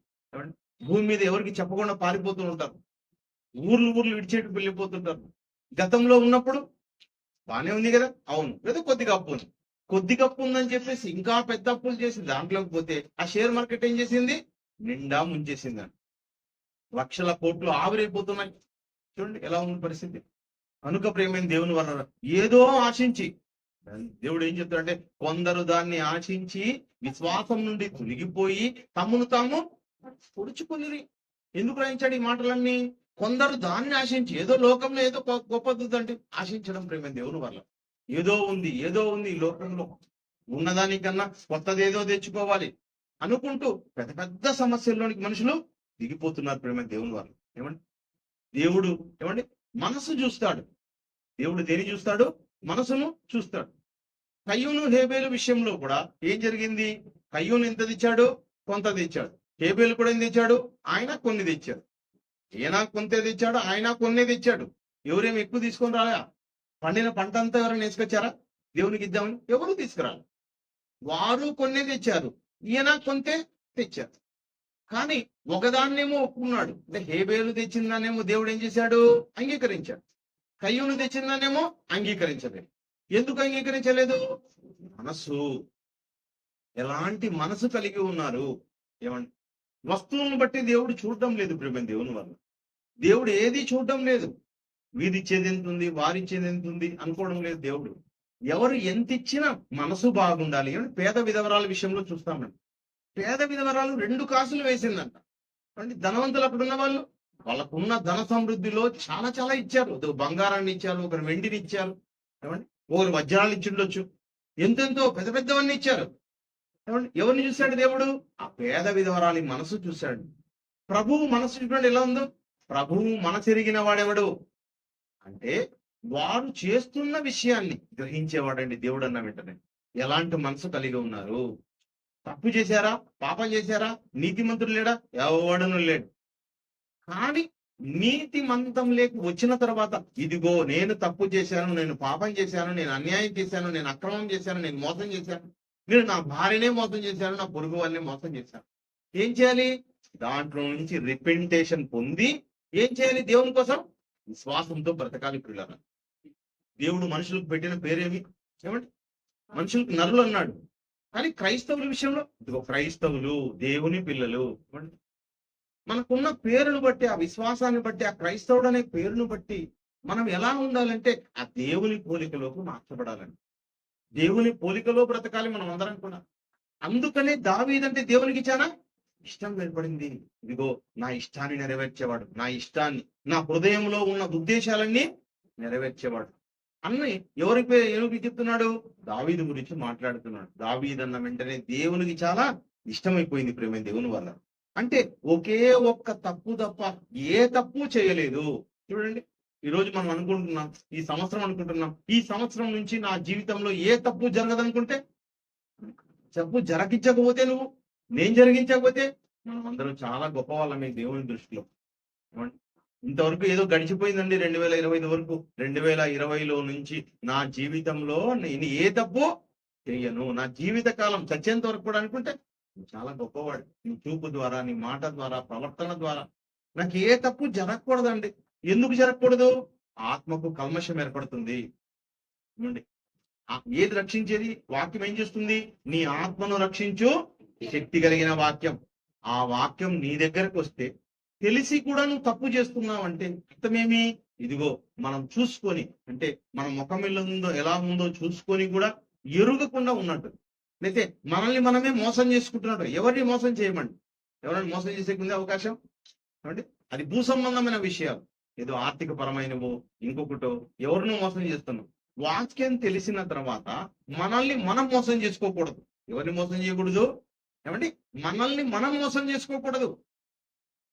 భూమి మీద ఎవరికి చెప్పకుండా పారిపోతూ ఉంటారు. ఊర్లు విడిచేట్టు వెళ్ళిపోతుంటారు. గతంలో ఉన్నప్పుడు బానే ఉంది కదా, అవును, ఏదో కొద్దిగా అప్పు ఉందని చెప్పేసి ఇంకా పెద్ద అప్పులు చేసి దాంట్లోకి పోతే ఆ షేర్ మార్కెట్ ఏం చేసింది? నిండా ముంచేసిందని లక్షల కోట్లు ఆవిరైపోతున్నాయి. చూడండి ఎలా ఉంది పరిస్థితి. కనుక ప్రేమైన దేవుని వల్ల ఏదో ఆశించి, దేవుడు ఏం చెప్తాడంటే, కొందరు దాన్ని ఆశించి విశ్వాసం నుండి తొలగిపోయి తమను తాము పొడుచుకుని. ఎందుకు రాయించాడు ఈ మాటలన్నీ? కొందరు దాన్ని ఆశించి, ఏదో లోకంలో ఏదో గొప్పది అంటే ఆశించడం ప్రేమ దేవుని వల్ల. ఏదో ఉంది ఈ లోకంలో, ఉన్నదానికన్నా కొత్తదేదో తెచ్చుకోవాలి అనుకుంటూ పెద్ద పెద్ద సమస్యల్లోనికి మనుషులు దిగిపోతున్నారు ప్రేమ దేవుని వల్ల. దేవుడు మనసు చూస్తాడు. దేవుడు దేని చూస్తాడు? మనసును చూస్తాడు. కయ్యూను హేబేలు విషయంలో కూడా ఏం జరిగింది? కయ్యూను ఎంత తెచ్చాడు? కొంత తెచ్చాడు. హేబేలు కూడా ఏం తెచ్చాడు? ఆయన కొన్ని తెచ్చాడు. ఈయన కొంత తెచ్చాడు, ఆయన కొన్ని తెచ్చాడు. ఎవరేమి ఎక్కువ తీసుకొని రాలే. పండిన పంట అంతా ఎవరైనా వేసుకొచ్చారా దేవునికి ఇద్దామని? ఎవరు తీసుకురాలి. వారు కొన్నే తెచ్చారు, ఈయన కొంతే తెచ్చారు. కానీ ఒకదాన్నేమో ఒప్పుకున్నాడు. అంటే హేబేలు తెచ్చిందానేమో దేవుడు ఏం చేశాడు? అంగీకరించాడు. కయ్యూను తెచ్చిందానేమో అంగీకరించలేదు. ఎందుకు అంగీకరించలేదు? మనసు. ఎలాంటి మనసు కలిగి ఉన్నారు? ఏమండి, వస్తువులను బట్టి దేవుడు చూడటం లేదు ప్రేమ దేవుని వల్ల. దేవుడు ఏది చూడటం లేదు. వీరిచ్చేది ఎంత ఉంది, వారిచ్చేది ఎంత ఉంది అనుకోవడం లేదు దేవుడు. ఎవరు ఎంత ఇచ్చినా మనసు బాగుండాలి. పేద విధవరాల విషయంలో చూస్తామండి. పేద విధవరాలు 2 కాసులు వేసిందంట. అంటే ధనవంతులు అక్కడ ఉన్న వాళ్ళు వాళ్ళకున్న ధన సమృద్ధిలో చాలా చాలా ఇచ్చారు. బంగారాన్ని ఇచ్చారు, ఒకరు వెండిని ఇచ్చారు, ఏమండి ఒకరు వజ్రాలు ఇచ్చిండొచ్చు, ఎంతెంతో పెద్ద పెద్దవన్నీ ఇచ్చారు. ఏమండి ఎవరిని చూశాడు దేవుడు? ఆ పేద విధవరాలి మనసు చూశాడు. ప్రభువు మనసు చూడండి ఎలా ఉందో. ప్రభువు మనసెరిగిన వాడెవడు అంటే వారు చేస్తున్న విషయాన్ని గ్రహించేవాడండి దేవుడు అన్న వెంటనే. ఎలాంటి మనసు కలిగి ఉన్నారు? తప్పు చేశారా, పాపం చేశారా, నీతిమంతుడు లేడా? ఎవడను లేడు. కానీ నీతిమంతం లేక వచ్చిన తర్వాత ఇదిగో నేను తప్పు చేశాను, నేను పాపం చేశాను, నేను అన్యాయం చేశాను, నేను అక్రమం చేశాను, నేను మోసం చేశాను, నేను నా భార్యనే మోసం చేశాను, నా పొరుగు వాళ్ళని మోసం చేశాను. ఏం చేయాలి? దాంట్లో నుంచి రిపెంటేషన్ పొంది ఏం చేయాలి? దేవుని కోసం విశ్వాసంతో బ్రతకాలి పిల్లలు. దేవుడు మనుషులకు పెట్టిన పేరేమి? ఏమండి, మనుషులకు నరులు అన్నాడు. కానీ క్రైస్తవుల విషయంలో ఇదిగో క్రైస్తవులు, దేవుని పిల్లలు. మనకున్న పేరును బట్టి, ఆ విశ్వాసాన్ని బట్టి, ఆ క్రైస్తవుడు అనే పేరును బట్టి మనం ఎలా ఉండాలంటే ఆ దేవుని పోలికలోకి మార్చబడాలని, దేవుని పోలికలో బ్రతకాలి మనం అందరం కూడా. అందుకనే దావీదంటే దేవునికి చాలా ఇష్టం ఏర్పడింది. ఇదిగో నా ఇష్టాన్ని నెరవేర్చేవాడు, నా ఇష్టాన్ని, నా హృదయంలో ఉన్న ఉద్దేశాలన్నీ నెరవేర్చేవాడు అన్ని ఎవరికి చెప్తున్నాడు? దావీదు గురించి మాట్లాడుతున్నాడు. దావీదు అన్న వెంటనే దేవునికి చాలా ఇష్టమైపోయింది ప్రేమ దేవుని వల్ల. అంటే ఒకే ఒక్క తప్పు తప్ప ఏ తప్పు చేయలేదు. చూడండి, ఈరోజు మనం అనుకుంటున్నాం, ఈ సంవత్సరం అనుకుంటున్నాం, ఈ సంవత్సరం నుంచి నా జీవితంలో ఏ తప్పు జరగదనుకుంటే, తప్పు జరిగించకపోతే నువ్వు, నేను జరిగించకపోతే మనం అందరం చాలా గొప్ప వాళ్ళమే దేవుని దృష్టిలో. ఇంతవరకు ఏదో గడిచిపోయిందండి 2025 వరకు. 2020లో నుంచి నా జీవితంలో నేను ఏ తప్పు చెయ్యను, నా జీవిత కాలం చచ్చేంత వరకు కూడా అనుకుంటే చాలా గొప్పవాడు. నీ చూపు ద్వారా, నీ మాట ద్వారా, ప్రవర్తన ద్వారా నాకు ఏ తప్పు జరగకూడదండి. ఎందుకు జరగకూడదు? ఆత్మకు కల్మషం ఏర్పడుతుంది. ఏది రక్షించేది? వాక్యం ఏం చేస్తుంది? నీ ఆత్మను రక్షించు శక్తి కలిగిన వాక్యం. ఆ వాక్యం నీ దగ్గరకు వస్తే తెలిసి కూడా నువ్వు తప్పు చేస్తున్నావు అంటే అర్థమేమి? ఇదిగో మనం చూసుకొని, అంటే మన ముఖం ఎలా ఉందో చూసుకొని కూడా ఎరుగకుండా ఉన్నట్టు, అయితే మనల్ని మనమే మోసం చేసుకుంటున్నట్టు. ఎవరిని మోసం చేయమండి? ఎవరైనా మోసం చేసే ముందే అవకాశం అంటే అది భూ సంబంధమైన విషయాలు, ఏదో ఆర్థిక పరమైనవో ఇంకొకటో ఎవరినో మోసం చేస్తున్నాం. వాక్యం తెలిసిన తర్వాత మనల్ని మనం మోసం చేసుకోకూడదు. ఎవరిని మోసం చేయకూడదు? ఏమండి, మనల్ని మనం మోసం చేసుకోకూడదు.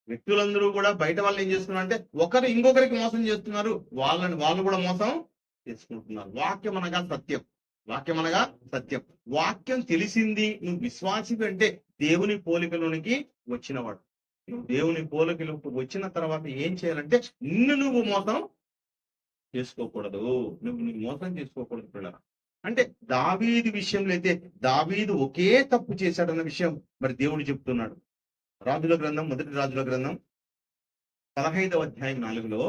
వ్యక్తులందరూ కూడా బయట వాళ్ళు ఏం చేస్తున్నారు అంటే ఒకరు ఇంకొకరికి మోసం చేస్తున్నారు, వాళ్ళు కూడా మోసం చేసుకుంటున్నారు. వాక్యం అనగా సత్యం, వాక్యం అనగా సత్యం. వాక్యం తెలిసింది, నువ్వు విశ్వాసి అంటే దేవుని పోలికలోనికి వచ్చినవాడు. నువ్వు దేవుని పోలికలోకి వచ్చిన తర్వాత ఏం చేయాలంటే నువ్వు మోసం చేసుకోకూడదు, నువ్వు మోసం చేసుకోకూడదు పిల్లలు. అంటే దావీదు విషయంలో అయితే దావీదు ఒకే తప్పు చేశాడన్న విషయం మరి దేవుడు చెప్తున్నాడు. రాజుల గ్రంథం, మొదటి రాజుల గ్రంథం 15వ అధ్యాయం 4లో,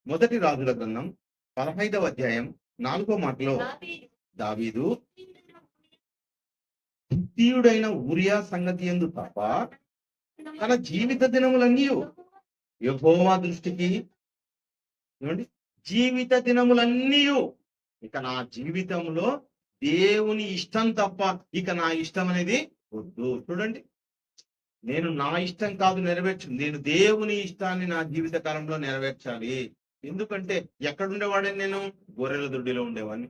మొదటి రాజుల గ్రంథం 15వ అధ్యాయం 4వ మాటలో దావీదు హిత్తీయుడైన ఊరియా సంగతి యందు తప్ప తన జీవిత దినములన్నీ యెహోవా దృష్టికి, ఏమండి, జీవిత దినములన్నీ ఇక నా జీవితంలో దేవుని ఇష్టం తప్ప ఇక నా ఇష్టం అనేది వద్దు. చూడండి, నేను నా ఇష్టం కాదు నెరవేర్చు, నేను దేవుని ఇష్టాన్ని నా జీవిత కాలంలో నెరవేర్చాలి. ఎందుకంటే ఎక్కడుండేవాడిని నేను? గొర్రెల దొడ్డిలో ఉండేవాడిని.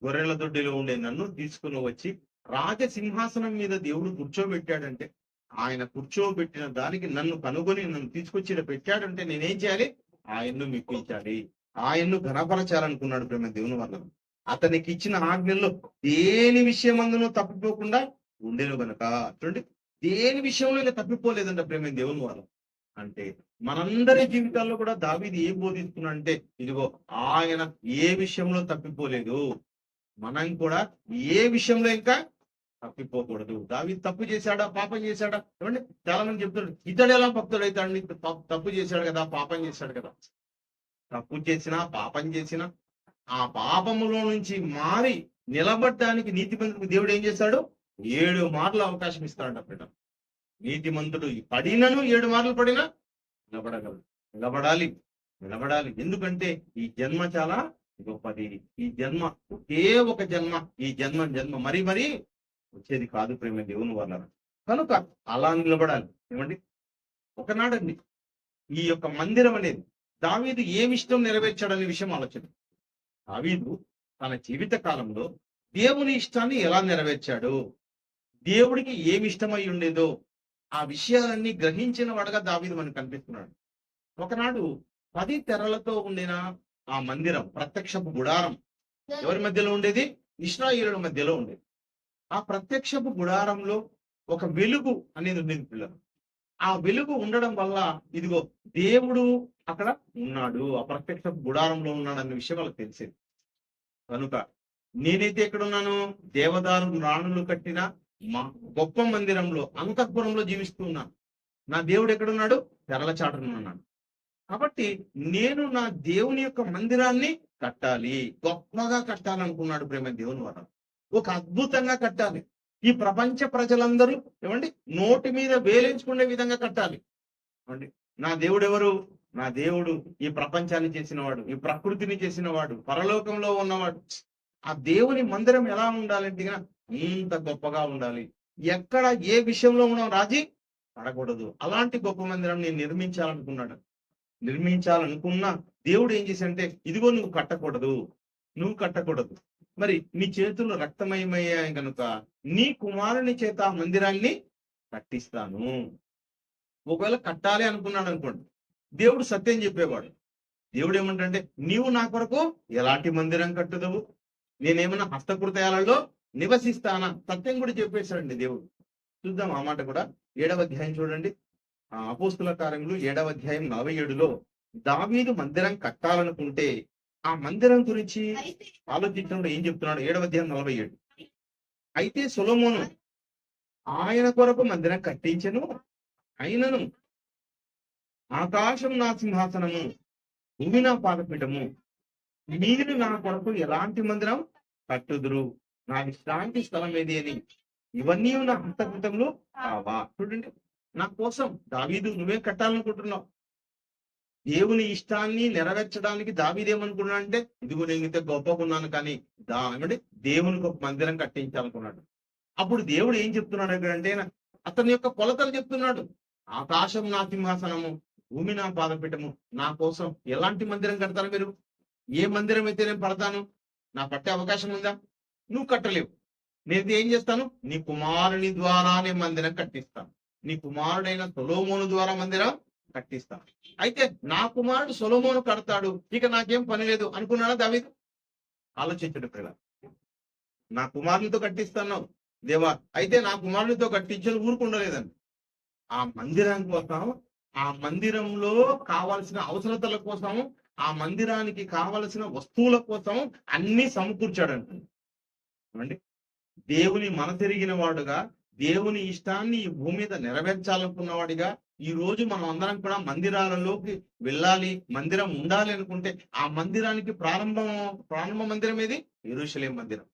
గొర్రెల దొడ్డిలో ఉండే నన్ను తీసుకుని వచ్చి రాజసింహాసనం మీద దేవుడు కూర్చోబెట్టాడంటే, ఆయన కూర్చోబెట్టిన దానికి నన్ను కనుగొని నన్ను తీసుకొచ్చి పెట్టాడంటే నేనేం చేయాలి? ఆయన్ను మెప్పించాలి, ఆయన్ను ఘనపరచాలనుకున్నాడు ప్రేమ దేవుని వల్ల. అతనికి ఇచ్చిన ఆజ్ఞల్లో దేని విషయం అందులో తప్పిపోకుండా ఉండేను గనక. చూడండి, దేని విషయంలో ఇంకా తప్పిపోలేదంట ప్రేమ దేవుని వల్ల. అంటే మనందరి జీవితాల్లో కూడా దావీదు ఏం బోధిస్తున్నాడంటే, ఇదిగో ఆయన ఏ విషయంలో తప్పిపోలేదు, మనం కూడా ఏ విషయంలో ఇంకా తప్పిపోకూడదు. దావీదు తప్పు చేశాడా, పాపం చేశాడా? ఏమండి, చాలా మంది చెప్తాడు, ఇతడు ఎలా భక్తుడు అవుతాడు, తప్పు చేశాడు కదా, పాపం చేశాడు కదా. తప్పు చేసినా, పాపం చేసినా, ఆ పాపములో నుంచి మారి నిలబడడానికి నీతిమంతుడికి దేవుడు ఏం చేస్తాడు? 7 మార్లు అవకాశం ఇస్తాడు. అక్కడ నీతిమంతుడు పడినను 7 మార్లు పడినా నిలబడగలడు. నిలబడాలి. ఎందుకంటే ఈ జన్మ చాలా గొప్పది. ఈ జన్మ ఒకే ఒక జన్మ. ఈ జన్మ మరి వచ్చేది కాదు ప్రేమ దేవుని వల్ల. కనుక అలా నిలబడాలి. ఏమండి, ఒకనాడండి ఈ యొక్క మందిరం అనేది దావీదు ఏమి ఇష్టం నెరవేర్చాడనే విషయం ఆలోచన. దావీదు తన జీవిత కాలంలో దేవుని ఇష్టాన్ని ఎలా నెరవేర్చాడు, దేవుడికి ఏమి ఇష్టమై ఉండేదో ఆ విషయాలన్నీ గ్రహించిన వాడుగా దావీదు మనకు కనిపిస్తున్నాడు. ఒకనాడు 10 తెరలతో ఉండిన ఆ మందిరం, ప్రత్యక్షపు గుడారం ఎవరి మధ్యలో ఉండేది? ఇశ్రాయేలుల మధ్యలో ఉండేది. ఆ ప్రత్యక్షపు గుడారంలో ఒక వెలుగు అనేది ఉండేది పిల్లలు. ఆ వెలుగు ఉండడం వల్ల ఇదిగో దేవుడు అక్కడ ఉన్నాడు, ఆ ప్రత్యక్షపు గుడారంలో ఉన్నాడు అనే విషయం వాళ్ళకి తెలిసేది. కనుక నేనైతే ఎక్కడున్నాను? దేవదారు రాణులు కట్టిన మా గొప్ప మందిరంలో, అంతఃపురంలో జీవిస్తూ ఉన్నాను. నా దేవుడు ఎక్కడున్నాడు? తెరల చాటున ఉన్నాడు. కాబట్టి నేను నా దేవుని యొక్క మందిరాన్ని కట్టాలి, గొప్పగా కట్టాలనుకున్నాడు ప్రేమ దేవుని వల్ల. ఒక అద్భుతంగా కట్టాలి. ఈ ప్రపంచ ప్రజలందరూ ఏమండి నోటి మీద వేలేంచుకునే విధంగా కట్టాలి. ఏమండి, నా దేవుడు ఎవరు? నా దేవుడు ఈ ప్రపంచాన్ని చేసినవాడు, ఈ ప్రకృతిని చేసినవాడు, పరలోకంలో ఉన్నవాడు. ఆ దేవుని మందిరం ఎలా ఉండాలంటే ఇంత గొప్పగా ఉండాలి. ఎక్కడ ఏ విషయంలో మనం రాజీ పడకూడదు. అలాంటి గొప్ప మందిరం నేను నిర్మించాలనుకున్నా దేవుడు ఏం చేశాడంటే, ఇదిగో నువ్వు కట్టకూడదు. మరి నీ చేతులు రక్తమయమయ్యాయి కనుక నీ కుమారుని చేత ఆ మందిరాన్ని కట్టిస్తాను. ఒకవేళ కట్టాలి అనుకున్నాడు అనుకోండి, దేవుడు సత్యం చెప్పేవాడు. దేవుడు ఏమంటే, నీవు నా కొరకు ఎలాంటి మందిరం కట్టుదవు, నేనేమన్నా హస్తకృతయాలలో నివసిస్తానా? సత్యం కూడా చెప్పేశాడండి దేవుడు. చూద్దాం ఆ మాట కూడా. 7వ అధ్యాయం చూడండి. అపోస్తుల కార్యములు 7వ అధ్యాయం 47లో దావీదు మందిరం కట్టాలనుకుంటే ఆ మందిరం గురించి ఆలోచించినప్పుడు ఏం చెప్తున్నాడు? 7వ అధ్యాయం 47. అయితే సొలొమోను ఆయన కొరకు మందిరం కట్టించెను, అయినను ఆకాశం నా సింహాసనము, భూమి నా పాదపీఠము, మీరు నా కొరకు ఎలాంటి మందిరం కట్టుదురు, నా విశ్రాంతి స్థలం ఏది అని, ఇవన్నీ నా హస్తకృతంలో కావా? చూడండి, నా కోసం దావీదు నువ్వేం కట్టాలనుకుంటున్నావు? దేవుని ఇష్టాన్ని నెరవేర్చడానికి దావీదు ఏమనుకున్నాడు అంటే, ఇదిగో నేను ఇంత గొప్పగా ఉన్నాను కానీ ఏమంటే దేవునికి ఒక మందిరం కట్టించాలనుకున్నాడు. అప్పుడు దేవుడు ఏం చెప్తున్నాడు అంటే, అతని యొక్క కొలతలు చెప్తున్నాడు. ఆకాశం నా సింహాసనము, భూమి నా పాదపీఠము, నా కోసం ఎలాంటి మందిరం కడతారు మీరు? ఏ మందిరం అయితే నేను పడతాను? నా పట్టే అవకాశం ఉందా? నువ్వు కట్టలేవు. నేను ఏం చేస్తాను? నీ కుమారుని ద్వారా నేను మందిరం కట్టిస్తాను. నీ కుమారుడైన సొలొమోను ద్వారా మందిరం కట్టిస్తాను. అయితే నా కుమారుడు సొలొమోను కడతాడు, ఇక నాకేం పని లేదు అనుకున్నాడా దావీదు? ఆలోచించడు పిల్ల. నా కుమారునితో కట్టిస్తాను దేవా, అయితే నా కుమారునితో కట్టించని ఊరుకుండలేదండి. ఆ మందిరం కోసం, ఆ మందిరంలో కావాల్సిన అవసరతల కోసం, ఆ మందిరానికి కావలసిన వస్తువుల కోసం అన్ని సమకూర్చాడండి. దేవుని మనసెరిగిన వాడుగా, దేవుని ఇష్టాన్ని ఈ భూమి మీద నెరవేర్చాలనుకున్నవాడిగా ఈ రోజు మనం అందరం కూడా మందిరాలలోకి వెళ్ళాలి, మందిరం ఉండాలి అనుకుంటే ఆ మందిరానికి ప్రారంభ మందిరం ఏది? యెరూషలేము మందిరం.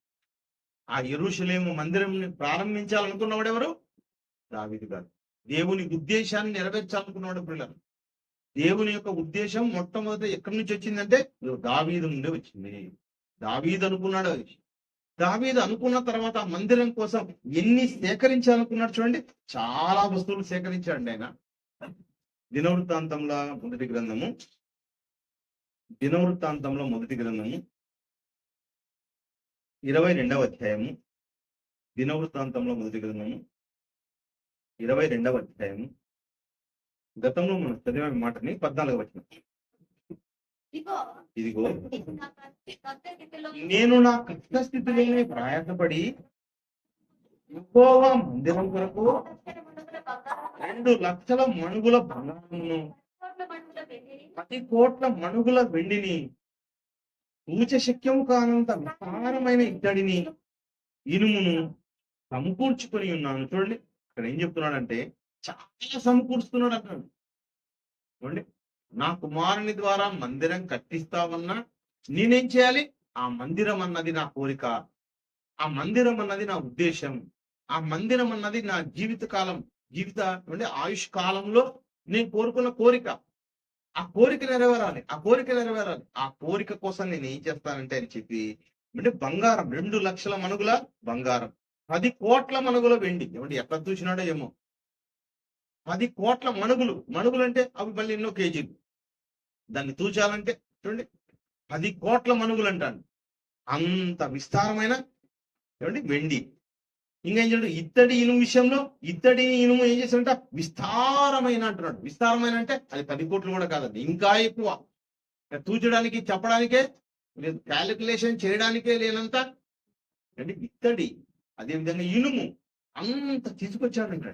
ఆ యెరూషలేము మందిరం ప్రారంభించాలనుకున్నవాడు ఎవరు? దావీదు గారు. దేవుని ఉద్దేశాన్ని నెరవేర్చాలనుకున్నవాడు పిల్లలు. దేవుని యొక్క ఉద్దేశం మొట్టమొదటి ఎక్కడి నుంచి వచ్చిందంటే దావీదు నుండి వచ్చింది. దావీదు అనుకున్నాడు. దావీదు అనుకున్న తర్వాత ఆ మందిరం కోసం ఎన్ని సేకరించాలనుకున్నాడు చూడండి. చాలా వస్తువులు సేకరించాడు ఆయన. దినవృత్తాంతంలో మొదటి గ్రంథము 22వ అధ్యాయము. దినవృత్తాంతంలో మొదటి గ్రంథము 22వ అధ్యాయము. గతంలో మనం చదివే మాటని 14వ వచనం. ఇదిగో నేను నా కష్టస్థితిలోనే ప్రయాసపడి యెహోవా మందిరం కొరకు 2 లక్షల మణుగుల బంగారమును 10 కోట్ల మణుగుల వెండిని శక్యము కానంత విస్తారమైన ఇత్తడిని ఇనుమును సమకూర్చుకొని ఉన్నాను. చూడండి ఇక్కడ ఏం చెప్తున్నాడంటే చాలా సమకూర్చుతున్నాడు అంటాడు. చూడండి, నా కుమారుని ద్వారా మందిరం కట్టిస్తామన్నా నేనేం చేయాలి? ఆ మందిరం అన్నది నా కోరిక, ఆ మందిరం అన్నది నా ఉద్దేశం, ఆ మందిరం అన్నది నా అంటే ఆయుష్ కాలంలో నేను కోరుకున్న కోరిక. ఆ కోరిక నెరవేరాలి, ఆ కోరిక కోసం నేను ఏం చేస్తానంటే అని చెప్పి అంటే బంగారం 2 లక్షల మణుగుల బంగారం, 10 కోట్ల మణుగుల వెండి. ఏమంటే ఎట్లా చూసినాడో ఏమో, 10 కోట్ల మణుగులు అంటే అవి మళ్ళీ ఎన్నో కేజీలు. దాన్ని తూచాలంటే చూడండి 10 కోట్ల మణుగులు అంటాను. అంత విస్తారమైన ఏమండి వెండి. ఇంకా ఏం చేయండి, ఇత్తడి ఇనుము విషయంలో ఇత్తడి ఇనుము ఏం చేశాడంట? విస్తారమైన అంటున్నాడు. విస్తారమైన అంటే అది 10 కోట్లు కూడా కాదండి, ఇంకా ఎక్కువ. తూచడానికి చెప్పడానికే లేదు, క్యాలిక్యులేషన్ చేయడానికే లేనంత అంటే ఇత్తడి, అదేవిధంగా ఇనుము అంత తీసుకొచ్చాడంట.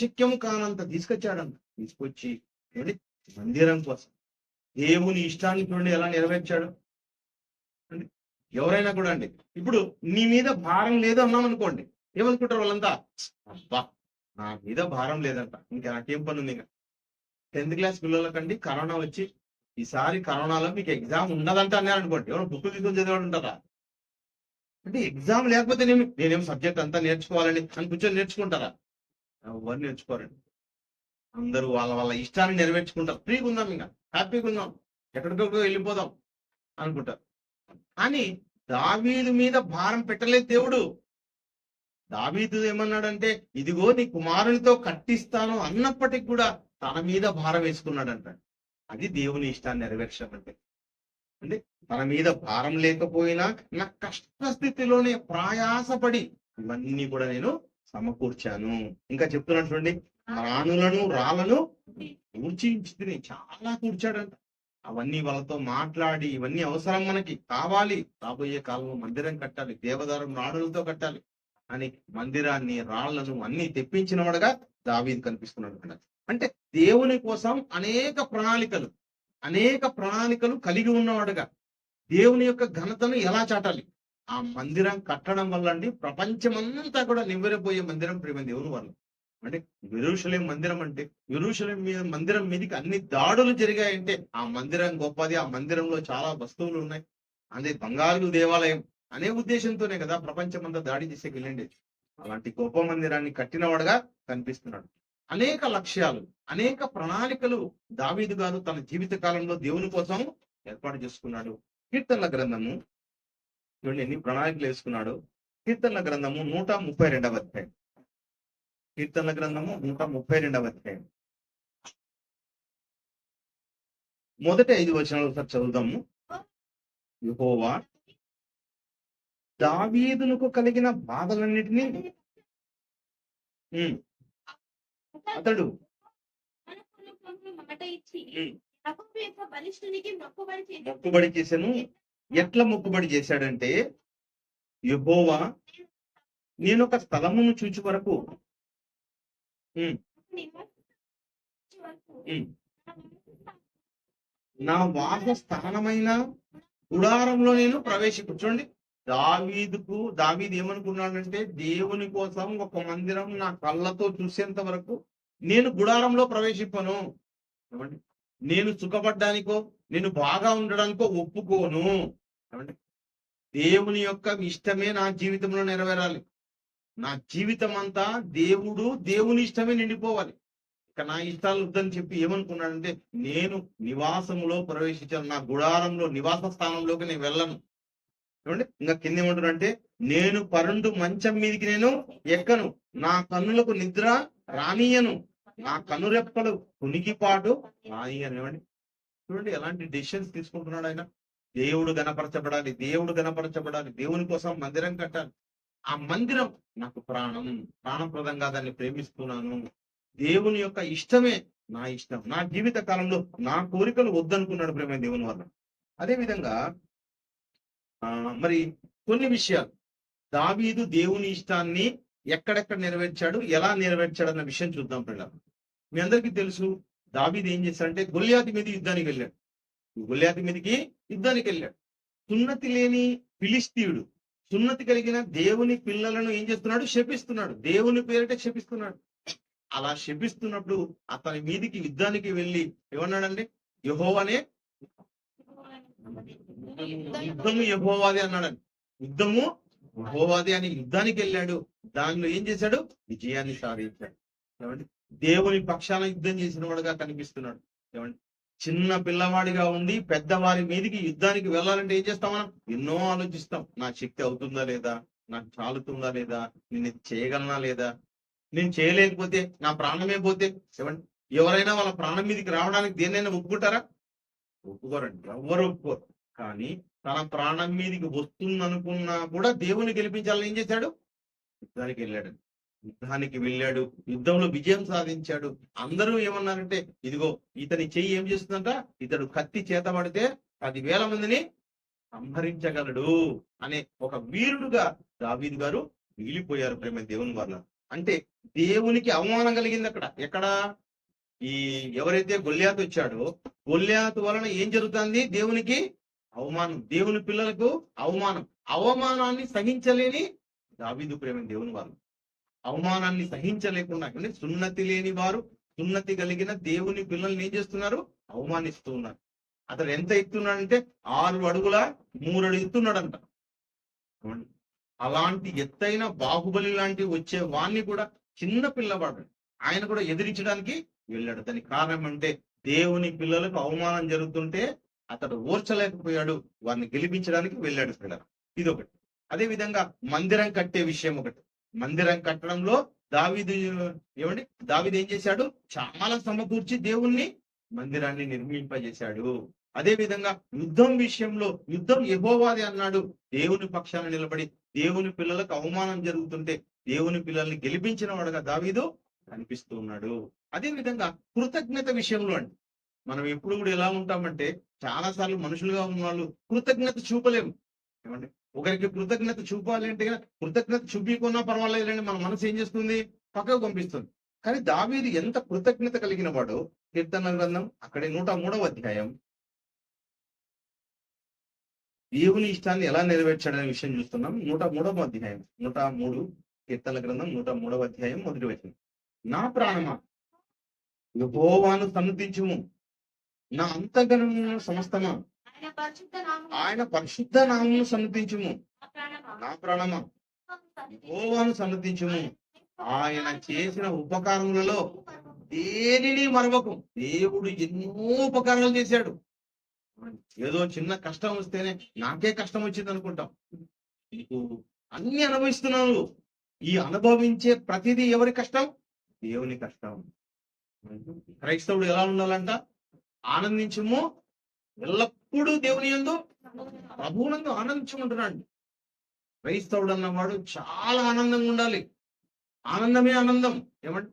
శక్యము కానంత తీసుకొచ్చాడంట. తీసుకొచ్చి చూడండి మందిరం కోసం దేవుని ఇష్టాన్ని చూడండి ఎలా నెరవేర్చాడు. ఎవరైనా కూడా అండి, ఇప్పుడు నీ మీద భారం లేదు అన్నాం అనుకోండి, ఏమనుకుంటారు వాళ్ళంతా? అబ్బా నా మీద భారం లేదంట, ఇంకా నాకేం పని ఉంది. 10th క్లాస్ పిల్లలకండి కరోనా వచ్చి ఈసారి కరోనాలో మీకు ఎగ్జామ్ ఉన్నదంట అన్నారు అనుకోండి, ఎవరు బుక్ తీసుకొని చదివాడు ఉంటారా? అంటే ఎగ్జామ్ లేకపోతే నేనేం సబ్జెక్ట్ అంతా నేర్చుకోవాలని అని కూర్చొని నేర్చుకుంటారా? ఎవరు నేర్చుకోరండి. అందరూ వాళ్ళ వాళ్ళ ఇష్టాన్ని నెరవేర్చుకుంటారు. ఫ్రీగా ఉందాం, ఇంకా హ్యాపీగా ఉందాం, ఎక్కడికో వెళ్ళిపోదాం అనుకుంటారు. కానీ దావీదు మీద భారం పెట్టలేదు దేవుడు. దావీదు ఏమన్నాడంటే, ఇదిగో నీ కుమారునితో కట్టిస్తాను అన్నప్పటికి కూడా తన మీద భారం వేసుకున్నాడంట. అది దేవుని ఇష్టాన్ని నెరవేర్చడం అంటే తన మీద భారం లేకపోయినా నా కష్టస్థితిలోనే ప్రయాసపడి ఇవన్నీ కూడా నేను సమకూర్చాను. ఇంకా చెప్తున్నటువంటి రాణులను రాళ్ళను కూర్చించి చాలా కూర్చాడంట. అవన్నీ వాళ్ళతో మాట్లాడి ఇవన్నీ అవసరం, మనకి కావాలి, రాబోయే కాలంలో మందిరం కట్టాలి, దేవదారం రాణులతో కట్టాలి అని మందిరాన్ని రాళ్లను అన్ని తెప్పించిన వాడుగా దావీదు కనిపిస్తున్నాడు. అంటే దేవుని కోసం అనేక ప్రణాళికలు కలిగి ఉన్నవాడుగా దేవుని యొక్క ఘనతను ఎలా చాటాలి, ఆ మందిరం కట్టడం వల్ల అండి ప్రపంచమంతా కూడా నివ్వెరపోయే మందిరం ప్రేమ దేవుని వల్ల. అంటే యెరూషలేం మందిరం అంటే యెరూషలేం మీద మందిరం మీదకి అన్ని దాడులు జరిగాయంటే ఆ మందిరం గొప్పది, ఆ మందిరంలో చాలా వస్తువులు ఉన్నాయి, అదే బంగారు దేవాలయం అనే ఉద్దేశంతోనే కదా ప్రపంచమంతా దాడి చేసే వెళ్ళండి. అలాంటి గొప్ప మందిరాన్ని కట్టినవాడుగా కనిపిస్తున్నాడు. అనేక లక్ష్యాలు, అనేక ప్రణాళికలు దావీదు గారు తన జీవిత కాలంలో దేవుని కోసం ఏర్పాటు చేసుకున్నాడు. కీర్తనల గ్రంథము చూడండి ఎన్ని ప్రణాళికలు వేసుకున్నాడు. కీర్తనల గ్రంథము 132వ అధ్యాయం. కీర్తనల గ్రంథము 132వ అధ్యాయం మొదటి 5 వచనాలు ఒకసారి చదువుదాము. యెహోవా దావీదునకు కలిగిన బాధలన్నిటినీ అతడు మొక్కుబడి చేశాను. ఎట్లా మొక్కుబడి చేశాడంటే, యెహోవా నేను ఒక స్థలమును చూచు వరకు నా వాస స్థానమైన గుడారంలో నేను ప్రవేశించండి. దావీదు ఏమనుకున్నాడంటే, దేవుని కోసం ఒక మందిరం నా కళ్ళతో చూసేంత వరకు నేను గుడారంలో ప్రవేశింపను. నేను సుఖపడ్డానికో నేను బాగా ఉండడానికో ఒప్పుకోను. దేవుని యొక్క ఇష్టమే నా జీవితంలో నెరవేరాలి. నా జీవితం అంతా దేవుని ఇష్టమే నిండిపోవాలి. ఇక నా ఇష్టాలు వద్దని చెప్పి ఏమనుకున్నాడంటే, నేను నివాసంలో ప్రవేశించాను, నా గుడారంలో నివాస స్థానంలోకి నేను వెళ్ళను. చూడండి ఇంకా కింద ఏమంటున్నాడంటే, నేను పరుండు మంచం మీదకి నేను ఎక్కను, నా కన్నులకు నిద్ర రానియను, నా కనురెప్పలు కునికిపాటు రానియను. ఏమండి చూడండి ఎలాంటి డెసిషన్స్ తీసుకుంటున్నాడు ఆయన. దేవుడు గణపరచబడాలి, దేవుని కోసం మందిరం కట్టాలి. ఆ మందిరం నాకు ప్రాణప్రదంగా దాన్ని ప్రేమిస్తున్నాను. దేవుని యొక్క ఇష్టమే నా ఇష్టం, నా జీవిత కాలంలో నా కోరికలు వద్దనుకున్నాడు ప్రేమ దేవుని వల్ల. అదే విధంగా మరి కొన్ని విషయాలు దావీదు దేవుని ఇష్టాన్ని ఎక్కడెక్కడ నెరవేర్చాడు, ఎలా నెరవేర్చాడు అన్న విషయం చూద్దాం పిల్లలు. మీ అందరికీ తెలుసు దావీదు ఏం చేశాడంటే గొల్యాతు మీద యుద్ధానికి వెళ్ళాడు. గొల్యాతు మీదకి యుద్ధానికి వెళ్ళాడు. సున్నతి లేని ఫిలిస్తీయుడు సున్నతి కలిగిన దేవుని పిల్లలను ఏం చేస్తున్నాడు? శపిస్తున్నాడు. దేవుని పేరిట శపిస్తున్నాడు. అలా శపిస్తున్నప్పుడు అతని మీదికి యుద్ధానికి వెళ్ళి ఏమన్నాడండి? యెహోవానే యుద్ధము యెహోవాదే అన్నాడండి. యుద్ధము యెహోవాదే అని యుద్ధానికి వెళ్ళాడు. దానిలో ఏం చేశాడు? విజయాన్ని సాధించాడు. ఏమండి? దేవుని పక్షాన యుద్ధం చేసిన వాడుగా కనిపిస్తున్నాడు. ఏమండి? చిన్న పిల్లవాడిగా ఉండి పెద్దవారి మీదికి యుద్ధానికి వెళ్ళాలంటే ఏం చేస్తాం? మనం ఎన్నో ఆలోచిస్తాం. నా శక్తి అవుతుందా లేదా, నాకు చాలుతుందా లేదా, నేను ఇది చేయగలనా లేదా, నేను చేయలేకపోతే నా ప్రాణమే పోతే. ఏమండి? ఎవరైనా వాళ్ళ ప్రాణం మీదకి రావడానికి దేన్నైనా ఒప్పుకుంటారా? ఒప్పుకోరండి. ఎవరు ఒప్పుకోరు. కానీ తన ప్రాణం మీదకి వస్తుందనుకున్నా కూడా దేవుని గెలిపించాలని ఏం చేశాడు? యుద్ధానికి వెళ్ళాడు. యుద్ధానికి వెళ్ళాడు. యుద్ధంలో విజయం సాధించాడు. అందరూ ఏమన్నారంటే, ఇదిగో ఇతని చెయ్యి ఏం చేస్తుందంట, ఇతడు కత్తి చేత పడితే 10,000 మందిని సంహరించగలడు అనే ఒక వీరుడుగా దావీదు గారు మిగిలిపోయారు. ప్రేమ దేవుని వల్ల అంటే దేవునికి అవమానం కలిగింది అక్కడ. ఎక్కడ? ఈ ఎవరైతే గొల్యాతు వచ్చాడో గొల్యాతు వలన ఏం జరుగుతుంది? దేవునికి అవమానం, దేవుని పిల్లలకు అవమానం. అవమానాన్ని సహించలేని దావీదు ప్రేమ దేవుని వాళ్ళు అవమానాన్ని సహించలేకుండా, అంటే సున్నతి లేని వారు సున్నతి కలిగిన దేవుని పిల్లల్ని ఏం చేస్తున్నారు? అవమానిస్తూ ఉన్నారు. అతడు ఎంత ఎత్తున్నాడంటే 6 అడుగుల 3 అడుగు ఎత్తున్నాడంట. అలాంటి ఎత్తైన బాహుబలి లాంటి వచ్చే వాణ్ణి కూడా చిన్న పిల్లవాడు ఆయన కూడా ఎదిరించడానికి వెళ్ళాడు. దానికి కారణం అంటే దేవుని పిల్లలకు అవమానం జరుగుతుంటే అతడు ఓర్చలేకపోయాడు. వారిని గెలిపించడానికి వెళ్ళాడు పిల్లలు. ఇదొకటి. అదే విధంగా మందిరం కట్టే విషయం ఒకటి. మందిరం కట్టడంలో దావీదు ఏం చేశాడు? చాలా సమకూర్చి దేవుణ్ణి మందిరాన్ని నిర్మింపజేశాడు. అదే విధంగా యుద్ధం విషయంలో యుద్ధం యెహోవాదే అన్నాడు. దేవుని పక్షాన నిలబడి దేవుని పిల్లలకు అవమానం జరుగుతుంటే దేవుని పిల్లల్ని గెలిపించిన వాడుగా దావీదు కనిపిస్తూ ఉన్నాడు. అదే విధంగా కృతజ్ఞత విషయంలో అండి మనం ఎప్పుడు కూడా ఎలా ఉంటామంటే, చాలా సార్లు మనుషులుగా ఉన్న వాళ్ళు కృతజ్ఞత చూపలేము. ఏమంటే ఒకరికి కృతజ్ఞత చూపాలి అంటే కృతజ్ఞత చూపించుకున్నా పర్వాలేదండి, మన మనసు ఏం చేస్తుంది? పక్కకు పంపిస్తుంది. కానీ దావీదు ఎంత కృతజ్ఞత కలిగిన వాడు. కీర్తన గ్రంథం అక్కడే 103వ అధ్యాయం దేవుని ఇష్టాన్ని ఎలా నెరవేర్చాడనే విషయం చూస్తున్నాం. 103వ అధ్యాయం 103 కీర్తన గ్రంథం 103వ అధ్యాయం 1వ వచనం. నా ప్రాణమా యెహోవాను సన్నుతించుము, నా అంతఃకరణమున సమస్తమా ఆయన పరిశుద్ధ నామమును సన్నుతించుము. నా ప్రాణమా యెహోవాను సన్నుతించుము, ఆయన చేసిన ఉపకారములలో దేనిని మరవకు. దేవుడు ఎన్నో ఉపకారాలు చేశాడు. ఏదో చిన్న కష్టం వస్తేనే నాకే కష్టం వచ్చింది అనుకుంటాం. నీకు అన్ని అనుభవిస్తున్నావు. ఈ అనుభవించే ప్రతిదీ ఎవరి కష్టం? దేవుని కష్టం. క్రైస్తవుడు ఎలా ఉండాలంట? ఆనందించుము, ఎల్లప్పుడూ దేవుని యందు ప్రభువునందు ఆనందించుకుంటున్నాడు. క్రైస్తవుడు అన్నవాడు చాలా ఆనందంగా ఉండాలి. ఆనందమే ఆనందం. ఏమంటే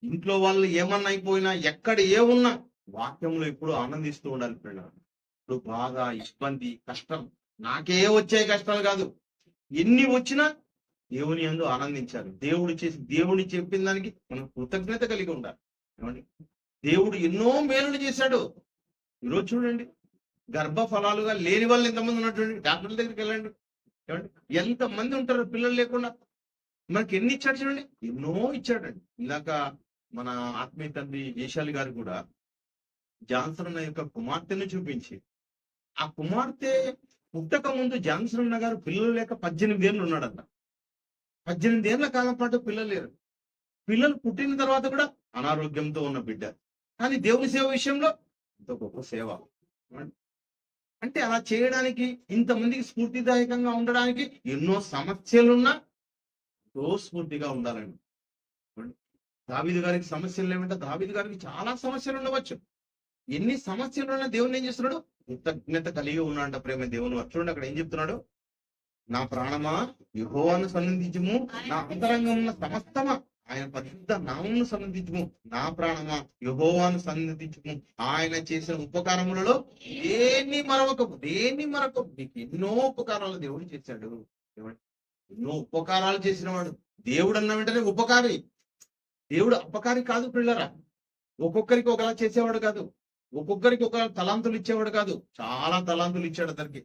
ఇంట్లో వాళ్ళు ఏమన్నా అయిపోయినా, ఎక్కడ ఏమున్నా వాక్యంలో ఎప్పుడు ఆనందిస్తూ ఉండాలి పిల్లలు. ఇప్పుడు బాగా ఇబ్బంది, కష్టం, నాకే వచ్చే కష్టాలు కాదు, ఎన్ని వచ్చినా దేవుని యందు ఆనందించాలి. దేవుడు చెప్పిన దానికి మనం కృతజ్ఞత కలిగి ఉండాలి. ఏమండి దేవుడు ఎన్నో మేలులు చేశాడు. ఈరోజు చూడండి, గర్భ ఫలాలుగా లేని వాళ్ళు ఎంతమంది ఉన్నటువంటి డాక్టర్ల దగ్గరికి వెళ్ళండి. ఏమండి ఎంతమంది ఉంటారు పిల్లలు లేకుండా? మనకి ఎన్ని ఇచ్చాడు చూడండి, ఎన్నో ఇచ్చాడండి. ఇందాక మన ఆత్మీయ తండ్రి జయశాలి గారు కూడా జాన్సన్ అన్న యొక్క కుమార్తెను చూపించి, ఆ కుమార్తె పుట్టక ముందు జాన్సన్ అన్న గారు పిల్లలు లేక 18 ఏళ్ళు ఉన్నాడంట. 18 ఏళ్ల కాలం పాటు పిల్లలు లేరు. పిల్లలు పుట్టిన తర్వాత కూడా అనారోగ్యంతో ఉన్న బిడ్డ. కానీ దేవుని సేవ విషయంలో ఎంతో గొప్ప సేవ. అంటే అలా చేయడానికి, ఇంతమందికి స్ఫూర్తిదాయకంగా ఉండడానికి ఎన్నో సమస్యలున్నా ఎంతో స్ఫూర్తిగా ఉండాలండి. దావీదు గారికి సమస్యలు లేవంటే దావీదు గారికి చాలా సమస్యలు ఉండవచ్చు. ఎన్ని సమస్యలున్నా దేవుని ఏం చేస్తున్నాడు? కృతజ్ఞత కలిగి ఉన్నాడంట. ప్రేమ దేవుని చూడండి అక్కడ ఏం చెప్తున్నాడు? నా ప్రాణమా యెహోవాను సన్నిధించుము, నా అంతరంగం ఉన్న సమస్తమా ఆయన పరిశుద్ధ నామమును సన్నిధించుము. నా ప్రాణమా యెహోవాను సన్నిధించుము, ఆయన చేసిన ఉపకారములలో దేన్ని మరవకము. నీకు ఎన్నో ఉపకారాలు దేవుడు చేశాడు. ఎన్నో ఉపకారాలు చేసిన వాడు దేవుడు అన్న వెంటనే ఉపకారి. దేవుడు అపకారి కాదు పిల్లరా. ఒక్కొక్కరికి ఒకలా చేసేవాడు కాదు. ఒక్కొక్కరికి ఒక తలాంతులు ఇచ్చేవాడు కాదు. చాలా తలాంతులు ఇచ్చాడు అతనికి.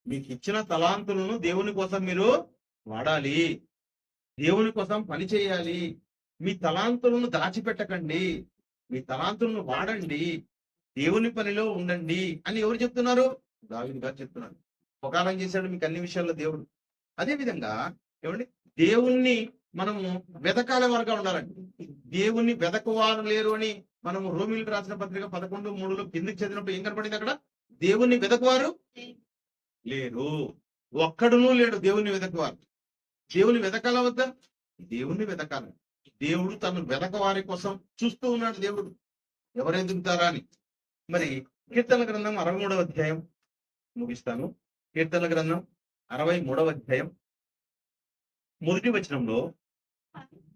మీకు ఇచ్చిన తలాంతులను దేవుని కోసం మీరు వాడాలి. దేవుని కోసం పని చేయాలి. మీ తలాంతులను దాచిపెట్టకండి. మీ తలాంతులను వాడండి. దేవుని పనిలో ఉండండి అని ఎవరు చెప్తున్నారు? దావీదు గారు చెప్తున్నారు. ఉపకారం చేశాడు మీకు అన్ని విషయాల్లో దేవుడు. అదే విధంగా ఏమండి, దేవుణ్ణి మనము వెతకాలే వారుగా ఉండాలండి. దేవుణ్ణి వెతకవారు లేరు అని మనము రోమిలకు రాసిన పత్రిక 11:3 కిందికి చదివినప్పుడు ఏం కనపడింది అక్కడ? దేవుణ్ణి వెతకవారు లేరు. ఒక్కడునూ లేడు దేవుణ్ణి వెతకవారు. దేవుని వెతకాల వద్దా? దేవుణ్ణి వెతకాలి. దేవుడు తను వెతకవారి కోసం చూస్తూ ఉన్నాడు. దేవుడు ఎవరు ఎదుగుతారా అని. మరి కీర్తన గ్రంథం 63వ అధ్యాయం ముగిస్తాను. కీర్తన గ్రంథం 63వ అధ్యాయం మొదటి వచనంలో,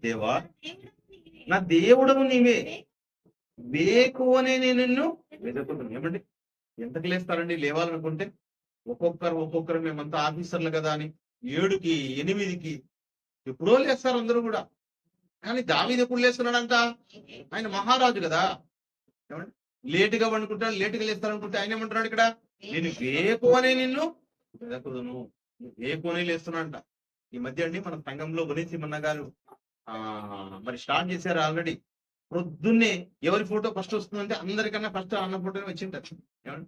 దేవా నా దేవుడము నీవే, వేకువనే నేను నిన్ను వెతుకుతున్నాను. ఏమండి, ఎంతకు లేస్తారండి లేవాలనుకుంటే? ఒక్కొక్కరు మేమంతా ఆఫీసర్లు కదా అని 7కి 8కి ఎప్పుడో లేస్తారు అందరూ కూడా. కానీ దావీదు ఎప్పుడు లేస్తున్నాడంట? ఆయన మహారాజు కదా. ఏమండి, లేటుగా వండుకుంటాడు, లేటుగా లేస్తారనుకుంటే ఆయన ఏమంటున్నాడు ఇక్కడ? నేను వేకువనే నిన్ను వెదకుదును. వేకువనే లేస్తున్నాడంట. ఈ మధ్య అండి మన సంఘంలో గుణించిమన్న గారు మరి స్టార్ట్ చేశారు ఆల్రెడీ. పొద్దున్నే ఎవరి ఫోటో ఫస్ట్ వస్తుందంటే అందరికన్నా ఫస్ట్ అన్న ఫోటోనే వచ్చింటారు. ఏమండి,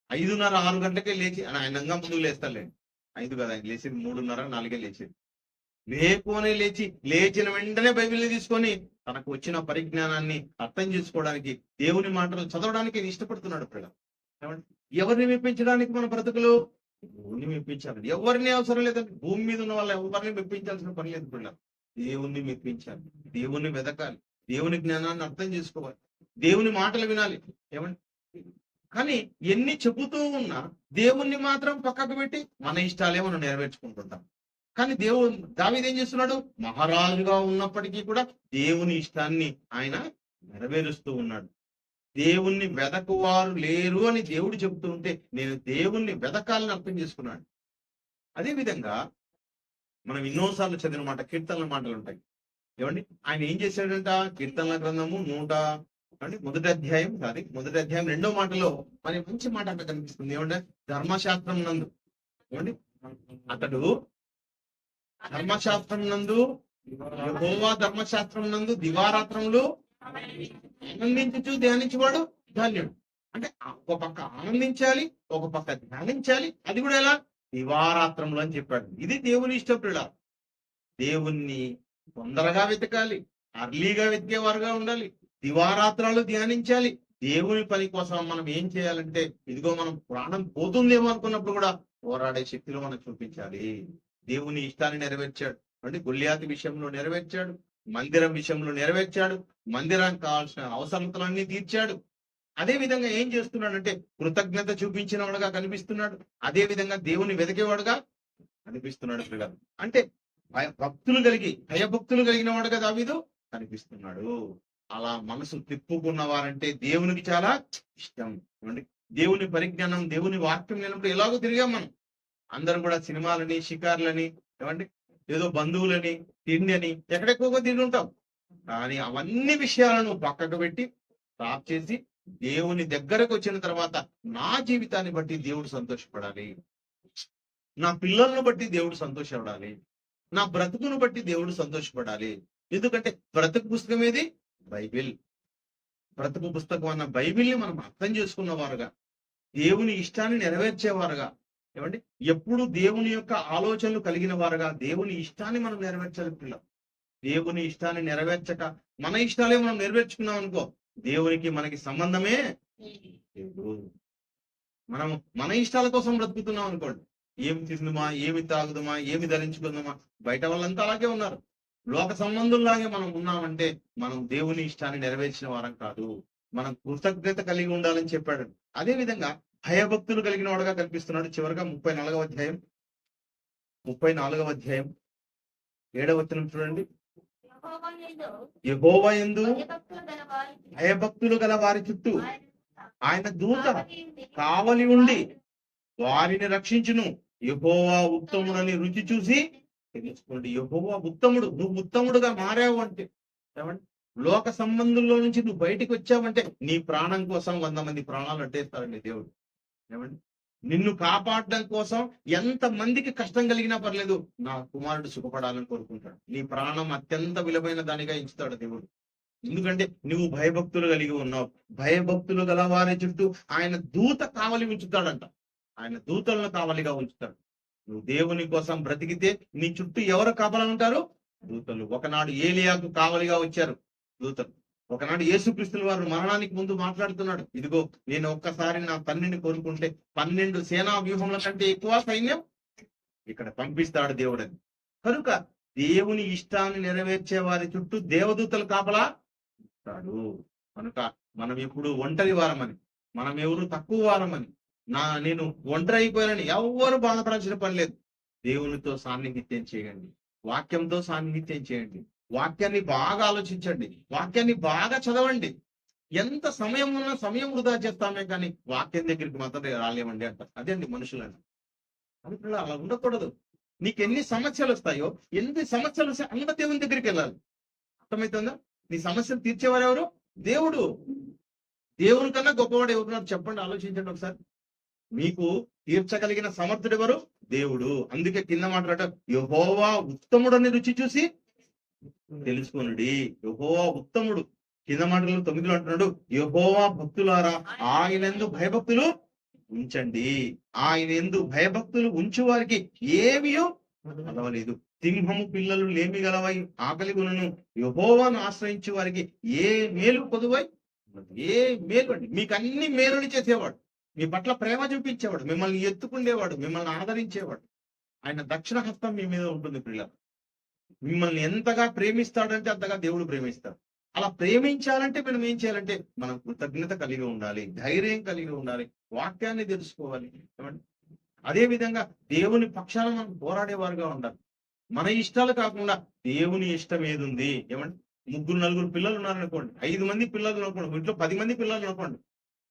5:30 6 గంటలకే లేచి ఆయన ముందుకు లేస్తారులేండి. 5 కదా, ఆయన లేచి 3:30 4కే లేచేది. వేకువనే లేచిన వెంటనే బైబిల్ని తీసుకొని తనకు వచ్చిన పరిజ్ఞానాన్ని అర్థం చేసుకోవడానికి, దేవుని మాటలు చదవడానికి ఇష్టపడుతున్నాడు పిల్లలు. ఏమండి, ఎవరిని మెప్పించడానికి మన బ్రతుకులు? దేవుణ్ణి మెప్పించాలి. ఎవరిని అవసరం లేదండి. భూమి మీద ఉన్న వాళ్ళు ఎవరిని మెప్పించాల్సిన పని లేదు పిల్లలు. దేవుణ్ణి మెప్పించాలి. దేవుణ్ణి వెతకాలి. దేవుని జ్ఞానాన్ని అర్థం చేసుకోవాలి. దేవుని మాటలు వినాలి. ఏమండి, కానీ ఎన్ని చెబుతూ ఉన్నా దేవుణ్ణి మాత్రం పక్కకు పెట్టి మన ఇష్టాలే మనం నెరవేర్చుకుంటుంటాం. కానీ దావీదు ఏం చేస్తున్నాడు? మహారాజుగా ఉన్నప్పటికీ కూడా దేవుని ఇష్టాన్ని ఆయన నెరవేరుస్తూ ఉన్నాడు. దేవుణ్ణి వెదకువారు లేరు అని దేవుడు చెబుతూ ఉంటే నేను దేవుణ్ణి వెదకాలని అర్థం చేసుకున్నాడు. అదే విధంగా మనం ఎన్నోసార్లు చదివిన మాట కీర్తనల మాటలు ఉంటాయి. ఏమండి, ఆయన ఏం చేశాడంట? కీర్తనల గ్రంథము 101వ అధ్యాయం 2వ మాటలో మరి మంచి మాట అక్కడ కనిపిస్తుంది. ఏమంటే, ధర్మశాస్త్రం నందు, ఏమండి, అతడు ధర్మశాస్త్రం నందు, యెహోవా ధర్మశాస్త్రం నందు దివారాత్రములు ఆనందించు ధ్యానించేవాడు ధన్యుడు. అంటే ఒక పక్క ఆనందించాలి, ఒక పక్క ధ్యానించాలి. అది కూడా ఎలా? దివారాత్రములు అని చెప్పాడు. ఇది దేవుని ఇష్టప్రియుల. దేవుణ్ణి తొందరగా వెతకాలి, అర్లీగా వెతికేవారుగా ఉండాలి, దివారాత్రాలు ధ్యానించాలి. దేవుని పని కోసం మనం ఏం చేయాలంటే, ఇదిగో మనం ప్రాణం పోతుందేమో అనుకున్నప్పుడు కూడా పోరాడే శక్తిలో మనం చూపించాలి. దేవుని ఇష్టాన్ని నెరవేర్చాడు. అంటే గొల్లియాతు విషయంలో నెరవేర్చాడు, మందిరం విషయంలో నెరవేర్చాడు, మందిరానికి కావాల్సిన అవసరతలన్నీ తీర్చాడు. అదే విధంగా ఏం చేస్తున్నాడంటే కృతజ్ఞత చూపించిన వాడుగా కనిపిస్తున్నాడు. అదే విధంగా దేవుని వెతికేవాడుగా కనిపిస్తున్నాడు పిల్లలు. అంటే భయభక్తులు కలిగిన వాడుగా దావీదు కనిపిస్తున్నాడు. అలా మనసు తిప్పుకున్న వారంటే దేవునికి చాలా ఇష్టం. ఏమండి, దేవుని పరిజ్ఞానం, దేవుని వాక్యం లేనప్పుడు ఎలాగో తిరిగాం మనం. అందరం కూడా సినిమాలని, షికార్లని, ఏమండి, ఏదో బంధువులని, తిండి అని ఎక్కడెక్కువగా తిండి ఉంటాం. కానీ అవన్నీ విషయాలను పక్కకు పెట్టి స్టాప్ చేసి దేవుని దగ్గరకు వచ్చిన తర్వాత నా జీవితాన్ని బట్టి దేవుడు సంతోషపడాలి, నా పిల్లలను బట్టి దేవుడు సంతోషపడాలి, నా బ్రతుకును బట్టి దేవుడు సంతోషపడాలి. ఎందుకంటే బ్రతుకు పుస్తకం ఏది? బైబిల్. బ్రతుకు పుస్తకం అన్న బైబిల్ని మనం అర్థం చేసుకున్న వారుగా, దేవుని ఇష్టాన్ని నెరవేర్చేవారుగా, ఏమండి, ఎప్పుడు దేవుని యొక్క ఆలోచనలు కలిగిన వారుగా దేవుని ఇష్టాన్ని మనం నెరవేర్చాలి పిల్లలు. దేవుని ఇష్టాన్ని నెరవేర్చక మన ఇష్టాలే మనం నెరవేర్చుకున్నాం అనుకో, దేవునికి మనకి సంబంధమే లేదు. మనం మన ఇష్టాల కోసం బ్రతుకుతున్నాం అనుకోండి, ఏమి తిందుమా, ఏమి తాగుదమా, ఏమి ధరించుకుందామా, బయట వాళ్ళంతా అలాగే ఉన్నారు. లోక సంబంధంలాగే మనం ఉన్నామంటే మనం దేవుని ఇష్టాన్ని నెరవేర్చిన వారం కాదు. మనం కృతజ్ఞత కలిగి ఉండాలని చెప్పాడు. అదే విధంగా భయభక్తులు కలిగిన వాడుగా కనిపిస్తున్నాడు. చివరిగా 34వ అధ్యాయం 7వ వచనం చూడండి. యెహోవా యందు భయభక్తులు గల వారి చుట్టూ ఆయన దూత కావలి ఉండి వారిని రక్షించును. యెహోవా ఉత్తముడని రుచి చూసి తెలుసుకోండి. యెహోవా ఉత్తముడు. నువ్వు ఉత్తముడుగా మారావు అంటే ఏమండి, లోక సంబంధంలో నుంచి నువ్వు బయటికి వచ్చావంటే నీ ప్రాణం కోసం 100 మంది ప్రాణాలు అడ్డేస్తాడండి దేవుడు. ఏమండి, నిన్ను కాపాడడం కోసం ఎంత మందికి కష్టం కలిగినా పర్లేదు, నా కుమారుడు సుఖపడాలని కోరుకుంటాడు. నీ ప్రాణం అత్యంత విలువైన దానిగా ఎంచుతాడు దేవుడు. ఎందుకంటే నువ్వు భయభక్తులు కలిగి ఉన్నావు. భయభక్తులు గల వారి చుట్టూ ఆయన దూత కావలి ఉంచుతాడంట. ఆయన దూతలను కావలిగా ఉంచుతాడు. నువ్వు దేవుని కోసం బ్రతికితే నీ చుట్టూ ఎవరు కాపలా ఉంటారు? దూతలు. ఒకనాడు ఏలియాకు కావలిగా వచ్చారు దూతలు. ఒకనాడు యేసుక్రీస్తుల వారు మరణానికి ముందు మాట్లాడుతున్నాడు, ఇదిగో నేను ఒక్కసారి నా తండ్రిని కోరుకుంటే 12 సేనా వ్యూహముల కంటే ఎక్కువ సైన్యం ఇక్కడ పంపిస్తాడు దేవుడని. కనుక దేవుని ఇష్టాన్ని నెరవేర్చే వారి చుట్టూ దేవదూతలు కాపలా ఉంటాడు. కనుక మనం ఎప్పుడు ఒంటరి వారమని, మనం ఎవరు తక్కువ వారమని, నేను ఒంటరి అయిపోయానని ఎవ్వరు బాధపడాల్సిన పని లేదు. దేవునితో సాన్నిహిత్యం చేయండి, వాక్యంతో సాన్నిహిత్యం చేయండి, వాక్యాన్ని బాగా ఆలోచించండి, వాక్యాన్ని బాగా చదవండి. ఎంత సమయం ఉన్నా సమయం వృధా చేస్తామే కానీ వాక్యం దగ్గరికి మాత్రం రాలేమండి అంటారు. అదే అండి మనుషులని. అందుకని అలా ఉండకూడదు. నీకు ఎన్ని సమస్యలు వస్తాయో, ఎన్ని సమస్యలు వస్తాయి అంత దేవుని దగ్గరికి వెళ్ళాలి. అర్థమవుతుందా? నీ సమస్యలు తీర్చేవారు ఎవరు? దేవుడు. దేవుని కన్నా గొప్పవాడు ఎవరున్నారు చెప్పండి, ఆలోచించండి ఒకసారి. మీకు తీర్చగలిగిన సమర్థుడు ఎవరు? దేవుడు. అందుకే కింద మాట్లాడ యెహోవా ఉత్తముడని రుచి చూసి తెలుసుకొనుడి. యెహోవా ఉత్తముడు. కింద మాటలు 9 అంటున్నాడు, యెహోవా భక్తులారా ఆయనందు భయభక్తులు ఉంచండి. ఆయన ఎందు భయభక్తులు ఉంచు వారికి ఏమియో కలవలేదు. సింహము పిల్లలు లేమి గలవై ఆకలి గుణను యెహోవాను ఆశ్రయించు వారికి ఏ మేలు పొదువై, ఏ మేలు అండి. మీకు అన్ని మేలుని చేసేవాడు, మీ పట్ల ప్రేమ చూపించేవాడు, మిమ్మల్ని ఎత్తుకుండేవాడు, మిమ్మల్ని ఆదరించేవాడు. ఆయన దక్షిణ హస్తం మీ మీద ఉంటుంది పిల్లలు. మిమ్మల్ని ఎంతగా ప్రేమిస్తాడంటే అంతగా దేవుడు ప్రేమిస్తాడు. అలా ప్రేమించాలంటే మనం ఏం చేయాలంటే మనం కృతజ్ఞత కలిగి ఉండాలి, ధైర్యం కలిగి ఉండాలి, వాక్యాన్ని తెలుసుకోవాలి. అదే విధంగా దేవుని పక్షాన మనం పోరాడేవారుగా ఉండాలి. మన ఇష్టాలు కాకుండా దేవుని ఇష్టం ఏది ఉంది. ఏమంటే 3-4 పిల్లలు ఉన్నారనుకోండి, 5 మంది పిల్లలు అనుకోండి, ఇంట్లో 10 మంది పిల్లలు అనుకోండి,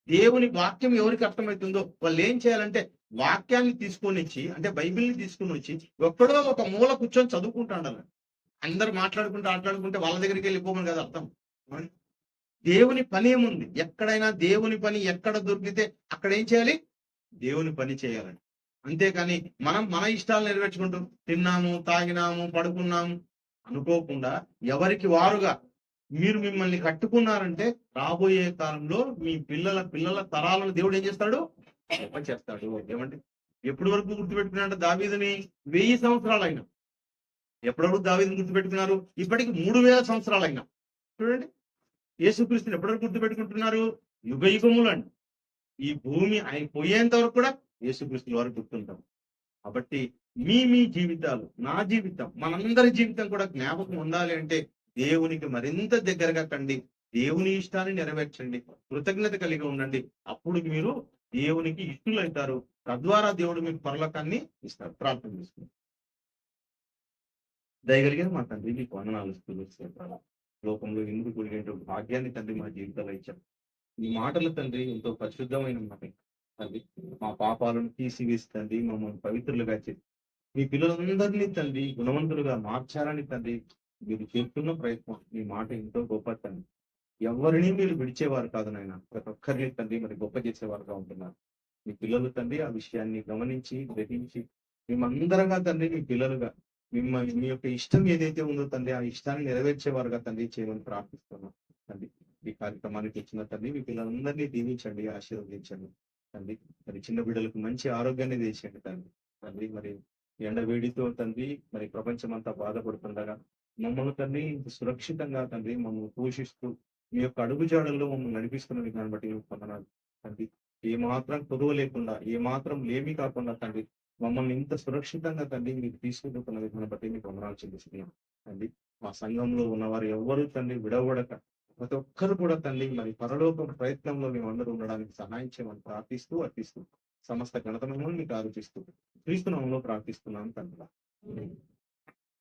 దేవుని వాక్యం ఎవరికి అర్థమవుతుందో వాళ్ళు ఏం చేయాలంటే వాక్యాన్ని తీసుకొని వచ్చి, అంటే బైబిల్ని తీసుకొని వచ్చి ఒక్కడో ఒక మూల కూర్చొని చదువుకుంటాడు. అందరు మాట్లాడుకుంటే వాళ్ళ దగ్గరికి వెళ్ళిపోమని కదా అర్థం. దేవుని పని ఏముంది? ఎక్కడైనా దేవుని పని ఎక్కడ దొరికితే అక్కడ ఏం చేయాలి? దేవుని పని చేయాలని. అంతేకాని మనం మన ఇష్టాలు నెరవేర్చుకుంటూ తిన్నాము, తాగినాము, పడుకున్నాము అనుకోకుండా ఎవరికి వారుగా మీరు మిమ్మల్ని కట్టుకున్నారంటే రాబోయే కాలంలో మీ పిల్లల తరాలను దేవుడు ఏం చేస్తాడు? గొప్ప చేస్తాడు. ఏమంటే ఎప్పటి వరకు గుర్తుపెట్టుకున్నాడు దావీదుని? 1000 సంవత్సరాలు అయినా. ఎప్పటి వరకు దావీదుని గుర్తుపెట్టుకున్నారు? ఇప్పటికి 3000 సంవత్సరాలు అయినా. చూడండి, యేసుక్రీస్తుని ఎప్పటి వరకు గుర్తుపెట్టుకుంటున్నారు? యుగ యుగములండి. ఈ భూమి ఆయన పోయేంత వరకు కూడా యేసుక్రీస్తుల వారు గుర్తుంటాం. కాబట్టి మీ జీవితాలు, నా జీవితం, మనందరి జీవితం కూడా జ్ఞాపకం ఉండాలి అంటే దేవునికి మరింత దగ్గరగా కండి, దేవుని ఇష్టాన్ని నెరవేర్చండి, కృతజ్ఞత కలిగి ఉండండి. అప్పుడు మీరు దేవునికి ఇష్టలవుతారు. తద్వారా దేవుడు మీకు పరలోకాన్ని ఇస్తారు. ప్రార్థన చేసుకుంటారు. దయగలిగిన మా తండ్రి, మీకు వందనాలు స్తుతులు. లోకంలో ఎందుకు కూడిన భాగ్యాన్ని తండ్రి మా జీవితాల్లో ఇచ్చారు. ఈ మాటలు తండ్రి ఎంతో పరిశుద్ధమైన మాట తండ్రి. మా పాపాలను తీసివేసి తండ్రి మమ్మల్ని పవిత్రులుగా చేసి మీ పిల్లలందరినీ తండ్రి గుణవంతులుగా మార్చాలని తండ్రి మీరు చేస్తున్న ప్రయత్నం. మీ మాట ఎంతో గొప్ప తండ్రి. ఎవరిని మీరు విడిచేవారు కాదు నాయన. ప్రతి ఒక్కరిని తండ్రి మరి గొప్ప చేసేవారుగా ఉంటున్నారు. మీ పిల్లలు తండ్రి ఆ విషయాన్ని గమనించి గ్రహించి మేమందరంగా తండ్రి మీ పిల్లలుగా మిమ్మల్ని మీ యొక్క ఇష్టం ఏదైతే ఉందో తండ్రి ఆ ఇష్టాన్ని నెరవేర్చేవారుగా తండ్రి చేయమని ప్రార్థిస్తున్నాం తండ్రి. ఈ కార్యక్రమానికి వచ్చిన తండ్రి మీ పిల్లలందరినీ దీవించండి, ఆశీర్వదించండి తండ్రి. మరి చిన్న బిడ్డలకు మంచి ఆరోగ్యాన్ని తెచ్చండి తండ్రి. మరి ఎండ వేడితో తండ్రి మరి ప్రపంచం అంతా బాధపడుతుండగా మమ్మల్ని తండ్రి సురక్షితంగా తండ్రి మమ్మల్ని పోషిస్తూ మీ యొక్క అడుగుజాడల్లో మమ్మల్ని నడిపిస్తున్న విధానం బట్టి పొందనాలు తండ్రి. ఏ మాత్రం కొదువ లేకుండా, ఏ మాత్రం లేమి కాకుండా తండ్రి మమ్మల్ని ఇంత సురక్షితంగా తండ్రి మీరు తీసుకుంటున్న విధానం బట్టి మీకు వందనాలు చెల్లిస్తున్నాం తండ్రి. మా సంఘంలో ఉన్నవారు ఎవ్వరూ తండ్రి విడవడక ప్రతి ఒక్కరు కూడా తండ్రి మరి పరలోక ప్రయత్నంలో మేము అందరూ ఉండడానికి సహాయం చేయమని ప్రార్థిస్తూ అర్థిస్తూ సమస్త ఘనతను మీకు ఆలోచిస్తూ క్రీస్తు నామములో ప్రార్థిస్తున్నాను తండ్రి.